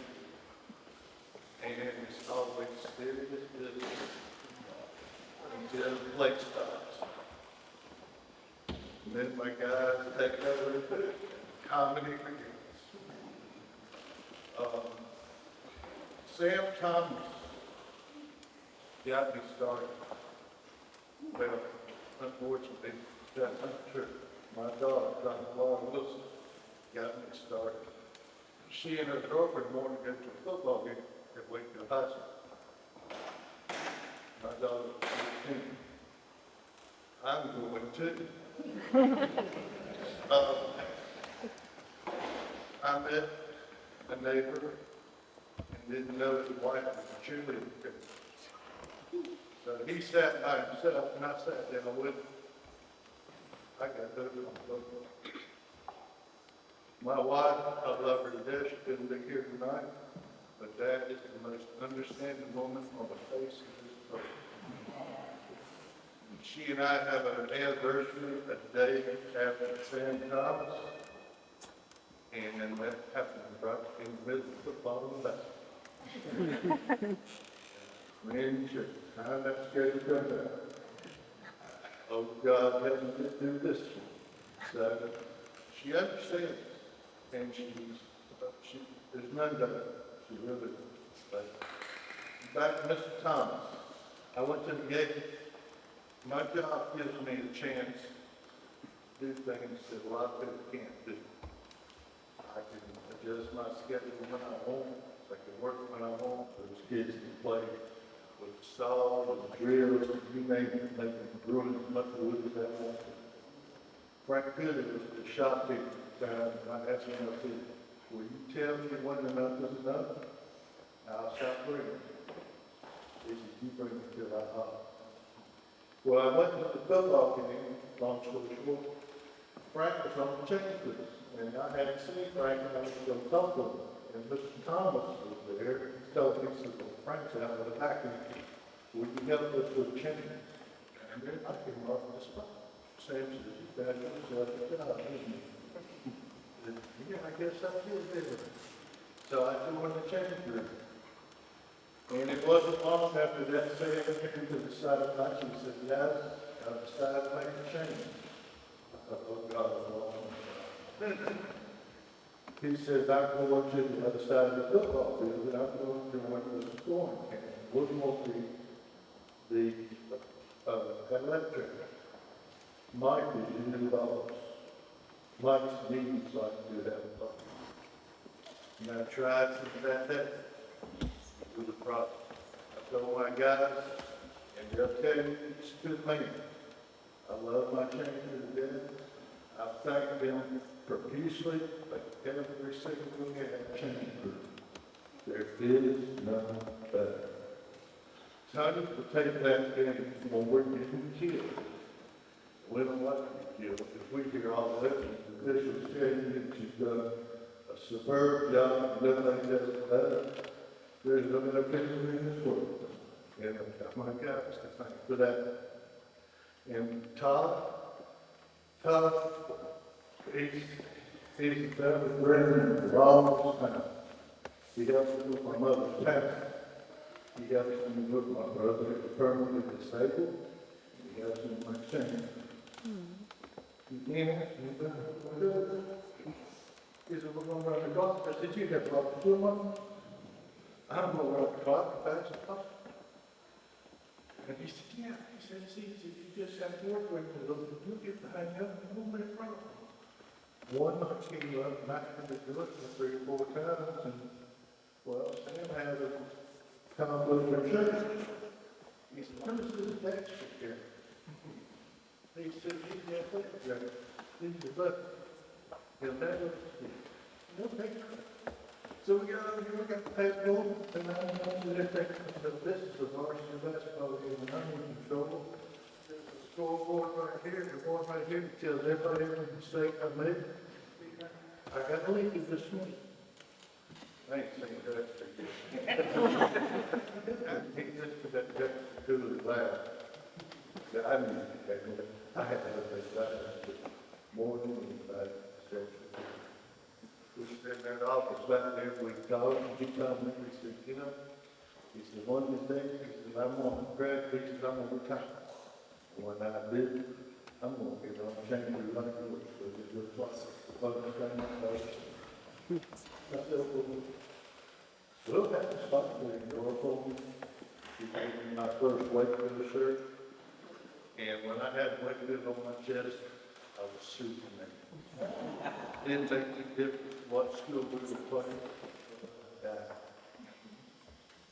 and it's always serious business until the plate stops. And then my guys take over the comedy begins. Sam Thomas got me started. Well, unfortunately, that's not true. My daughter, Dr. Laura Wilson, got me started. She and her girlfriend wanted to go to a football game at Wakefield High School. My daughter was 15. I'm going too. I met a neighbor and didn't know his wife was a cheerleader. So he sat by himself, and I sat down with him. I got those on both. My wife, I love her to death. She couldn't be here tonight, but that is the most understanding woman on the face of this earth. She and I have an anniversary a day after St. Thomas, and that happened right in the middle of football and basketball. Man, sure, I'm not scared to come down. Oh, God, help me get through this. So, she understands, and there's none better. She really is. But back to Mr. Thomas. I went to the gate. My job gives me a chance to do things that a lot of people can't do. I can adjust my schedule when I want. I can work when I want. Those kids can play with the saw, with the drills, you name it, they can ruin as much wood as they want to. Frank Goody was the shop teacher at the time, and I asked him, I said, will you tell me when enough is enough? I'll stop bringing it. He said, you bring it till I holler. Well, I went to the football game, long story short. Frank was on the change with us, and I hadn't seen Frank, and I was going to talk to him. And Mr. Thomas was there. He told me, he said, well, Frank's out with a vacuum. Will you help us with change? And then I came off the spot. Sam says, you got yourself a job, didn't you? I said, yeah, I guess I did. So I joined the change group. And it wasn't long after that Sam came to the side of my, he said, yes, I've decided to make a change. I thought, oh God, I'm wrong. He said, I'm going to the other side of the football field, and I'm going to join the scoring camp. We're going to be the athletic trainer. Mike is your new boss. Mike's needs like to have a boss. And I tried since that day. It was a problem. I told my guys, and they'll tell you it's a good man. I love my change to the death. I thank them profusely, but every single thing I change group. There is none better. Tony will take that thing when we're getting killed. We don't want to be killed because we hear all the evidence. The officials tell you that you've done a superb job, nothing does better. There's no other people in this world. And I've got my guys to thank for that. And Todd, he's the family friend for all this time. He helps me with my mother's tax. He helps me with my brother who's permanently disabled. He helps me with my change. He came he said, we're going to run the clock. I said, you have a lot to do, Mom. I'm going to run the clock, that's the clock. And he said, yeah. He said, it's easy. You just have to work with it. You'll get the hang of it. It won't be a problem. One night he came up and I had to do it 3 or 4 times. And, well, Sam had a come with my church. He said, what is this extra here? He said, he's got that. He said, look, he'll never see. No picture. So we got over here, we got the past goal, and I don't know that this is the varsity basketball game, and I'm in control. There's a scoreboard right here, the board right here, that tells everybody every mistake I made. I got a lead this morning. I ain't saying that for you. He just put that gut to the lab. I knew that. I had to have that more than anybody. We sit there in the office back there, we talked, and he told me, he said, you know, he said, one of these days, he said, I'm going to grad, he said, I'm going to retire. When I do, I'm going to get on change your life, because it was the funnest thing I know. I said, we'll have to spot for you, Oracle. He gave me my first weight shirt, and when I had weight on my chest, I was Superman. Didn't make any difference what school we were playing.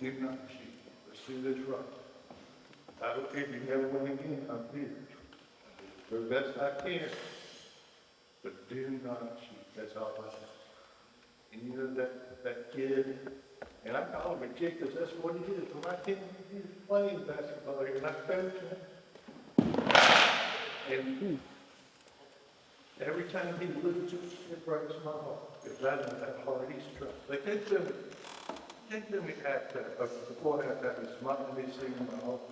Do not cheat. The suit is right. I don't care if you never win again, I'm here. Do the best I can. But do not cheat. That's all I say. And you know that kid, and I call him a kid because that's what he is. When I came, he was playing basketball here, and I coached him. And every time he loses, it breaks my heart, because I know how hard he's trying. They can't do me act before that was smiling me, seeing my heart.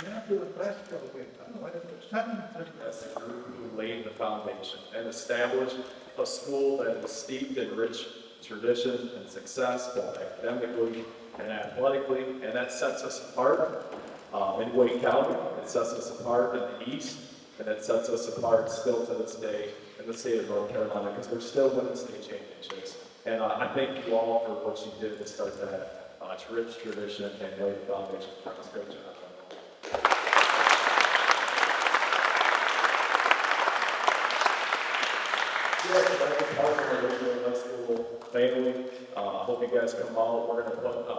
Now do a basketball game. I don't know what's happening. As a group who laid the foundation and established a school that is steeped in rich tradition and success, both academically and athletically, and that sets us apart in Wake County. It sets us apart in the East, and it sets us apart still to this day in the state of North Carolina, because we're still winning state championships. And I thank you all for what you did to start that rich tradition and lay the foundation for this great job. Family, hope you guys come out. We're going to put a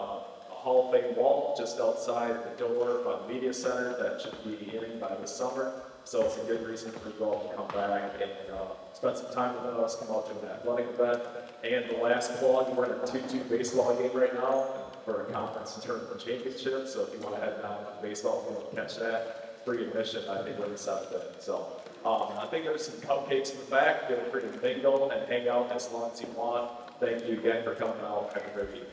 Hall of Fame wall just outside the door by the media center that should be in by the summer. So it's a good reason for you all to come back and spend some time with us, come out to an athletic event. And the last plug, we're in a 2-2 baseball game right now for a conference and tournament championship. So if you want to head down to the baseball field and catch that, free admission, I think we're excited. So I think there's some cupcakes in the back. Feel free to mingle and hang out as long as you want. Thank you again for coming out. Have a great evening.